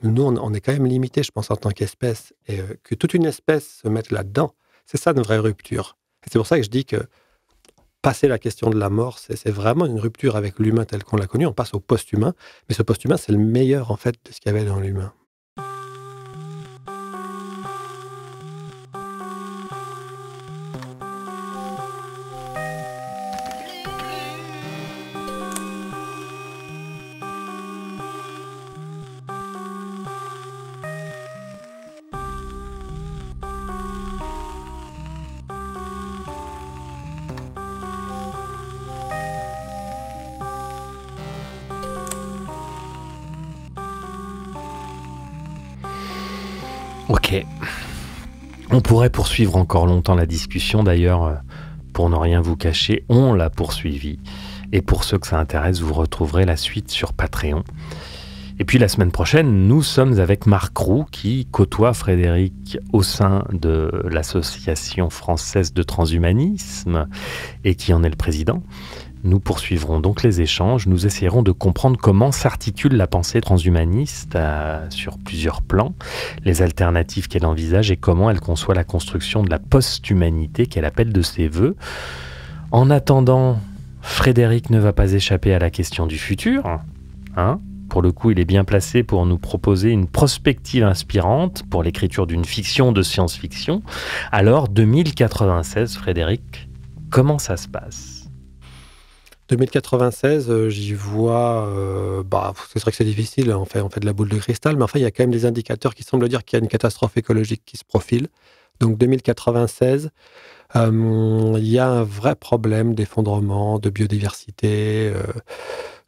nous, on est quand même limité, je pense, en tant qu'espèce, et que toute une espèce se mette là-dedans, c'est ça une vraie rupture. Et c'est pour ça que je dis que passer la question de la mort, c'est vraiment une rupture avec l'humain tel qu'on l'a connu. On passe au post-humain, mais ce post-humain, c'est le meilleur en fait de ce qu'il y avait dans l'humain. Ok. On pourrait poursuivre encore longtemps la discussion, d'ailleurs, pour ne rien vous cacher, on l'a poursuivi. Et pour ceux que ça intéresse, vous retrouverez la suite sur Patreon. Et puis la semaine prochaine, nous sommes avec Marc Roux qui côtoie Frédéric au sein de l'Association française de transhumanisme et qui en est le président. Nous poursuivrons donc les échanges, nous essayerons de comprendre comment s'articule la pensée transhumaniste sur plusieurs plans, les alternatives qu'elle envisage et comment elle conçoit la construction de la post-humanité qu'elle appelle de ses voeux. En attendant, Frédéric ne va pas échapper à la question du futur, hein ? Pour le coup, il est bien placé pour nous proposer une prospective inspirante pour l'écriture d'une fiction de science-fiction. Alors, 2096, Frédéric, comment ça se passe ? 2096, j'y vois... c'est vrai que c'est difficile, on fait de la boule de cristal, mais enfin, il y a quand même des indicateurs qui semblent dire qu'il y a une catastrophe écologique qui se profile. Donc 2096, il y a un vrai problème d'effondrement, de biodiversité,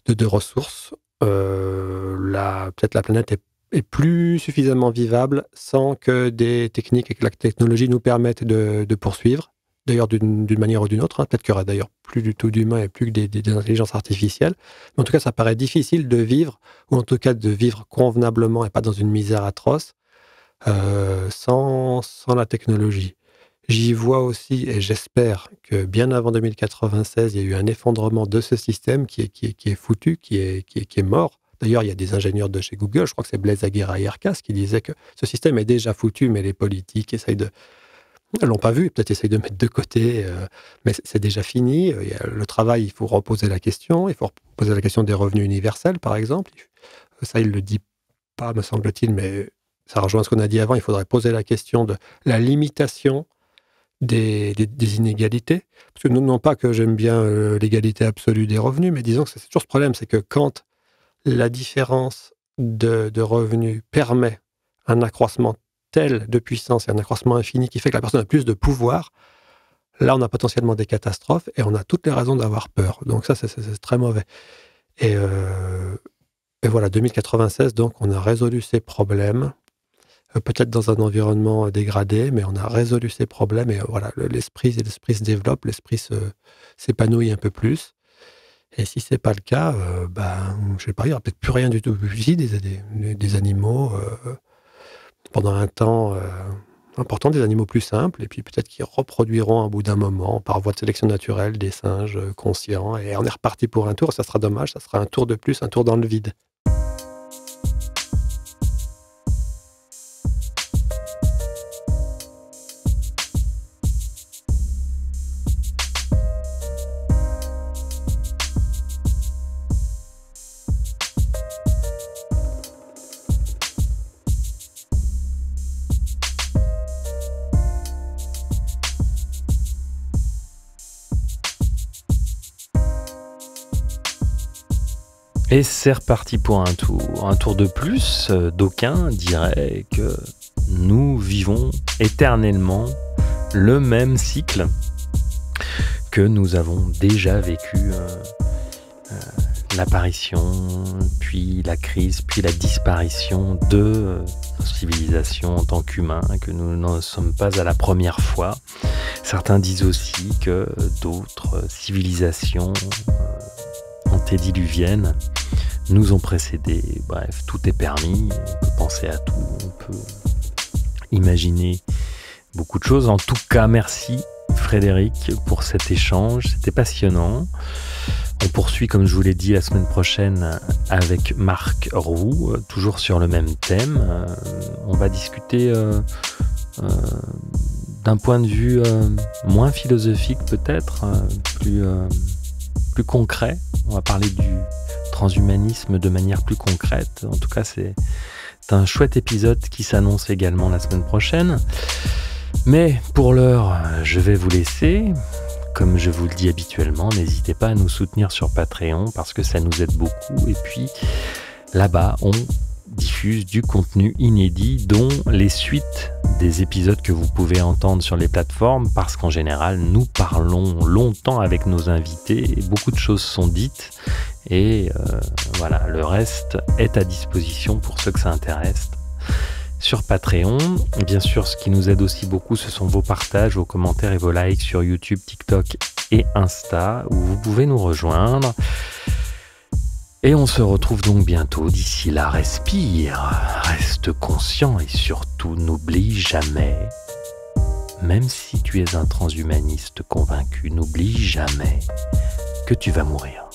de ressources. Peut-être la planète est plus suffisamment vivable sans que des techniques et que la technologie nous permettent de poursuivre. D'ailleurs, d'une manière ou d'une autre. Peut-être qu'il y aura d'ailleurs plus du tout d'humains et plus que des intelligences artificielles. Mais en tout cas, ça paraît difficile de vivre, ou en tout cas de vivre convenablement et pas dans une misère atroce, sans la technologie. J'y vois aussi, et j'espère que bien avant 2096, il y a eu un effondrement de ce système qui est foutu, qui est mort. D'ailleurs, il y a des ingénieurs de chez Google, je crois que c'est Blaise Aguirre-Ayerkas, qui disait que ce système est déjà foutu, mais les politiques essayent de... Ils l'ont pas vu, peut-être essayent de mettre de côté, mais c'est déjà fini. Le travail, il faut reposer la question. Il faut reposer la question des revenus universels, par exemple. Ça, il ne le dit pas, me semble-t-il, mais ça rejoint ce qu'on a dit avant. Il faudrait poser la question de la limitation des inégalités. Parce que non pas que j'aime bien l'égalité absolue des revenus, mais disons que c'est toujours ce problème, c'est que quand la différence de revenus permet un accroissement tel de puissance et un accroissement infini qui fait que la personne a plus de pouvoir, là on a potentiellement des catastrophes et on a toutes les raisons d'avoir peur. Donc ça, c'est très mauvais. Et voilà, 2096, donc on a résolu ces problèmes, peut-être dans un environnement dégradé, mais on a résolu ces problèmes et voilà, l'esprit se développe, l'esprit s'épanouit un peu plus. Et si c'est pas le cas, je sais pas, il n'y aura peut-être plus rien du tout. Ici, des animaux... pendant un temps important des animaux plus simples, et puis peut-être qu'ils reproduiront au bout d'un moment, par voie de sélection naturelle, des singes conscients, et on est reparti pour un tour. Ça sera dommage, ça sera un tour de plus, un tour dans le vide. Et c'est reparti pour un tour de plus. D'aucuns diraient que nous vivons éternellement le même cycle que nous avons déjà vécu, l'apparition, puis la crise, puis la disparition de nos civilisations en tant qu'humains, que nous n'en sommes pas à la première fois. Certains disent aussi que d'autres civilisations antédiluviennes nous ont précédés. Bref, tout est permis, on peut penser à tout, on peut imaginer beaucoup de choses. En tout cas, merci Frédéric pour cet échange, c'était passionnant. On poursuit, comme je vous l'ai dit, la semaine prochaine avec Marc Roux, toujours sur le même thème. On va discuter d'un point de vue moins philosophique peut-être, plus concret. On va parler du transhumanisme de manière plus concrète. En tout cas, c'est un chouette épisode qui s'annonce également la semaine prochaine. Mais pour l'heure, je vais vous laisser. Comme je vous le dis habituellement, n'hésitez pas à nous soutenir sur Patreon parce que ça nous aide beaucoup. Et puis là-bas, on diffuse du contenu inédit, dont les suites des épisodes que vous pouvez entendre sur les plateformes, parce qu'en général, nous parlons longtemps avec nos invités et beaucoup de choses sont dites. Et voilà, le reste est à disposition pour ceux que ça intéresse sur Patreon. Bien sûr, ce qui nous aide aussi beaucoup, ce sont vos partages, vos commentaires et vos likes sur YouTube, TikTok et Insta, où vous pouvez nous rejoindre. Et on se retrouve donc bientôt. D'ici là, respire, reste conscient et surtout n'oublie jamais, même si tu es un transhumaniste convaincu, n'oublie jamais que tu vas mourir.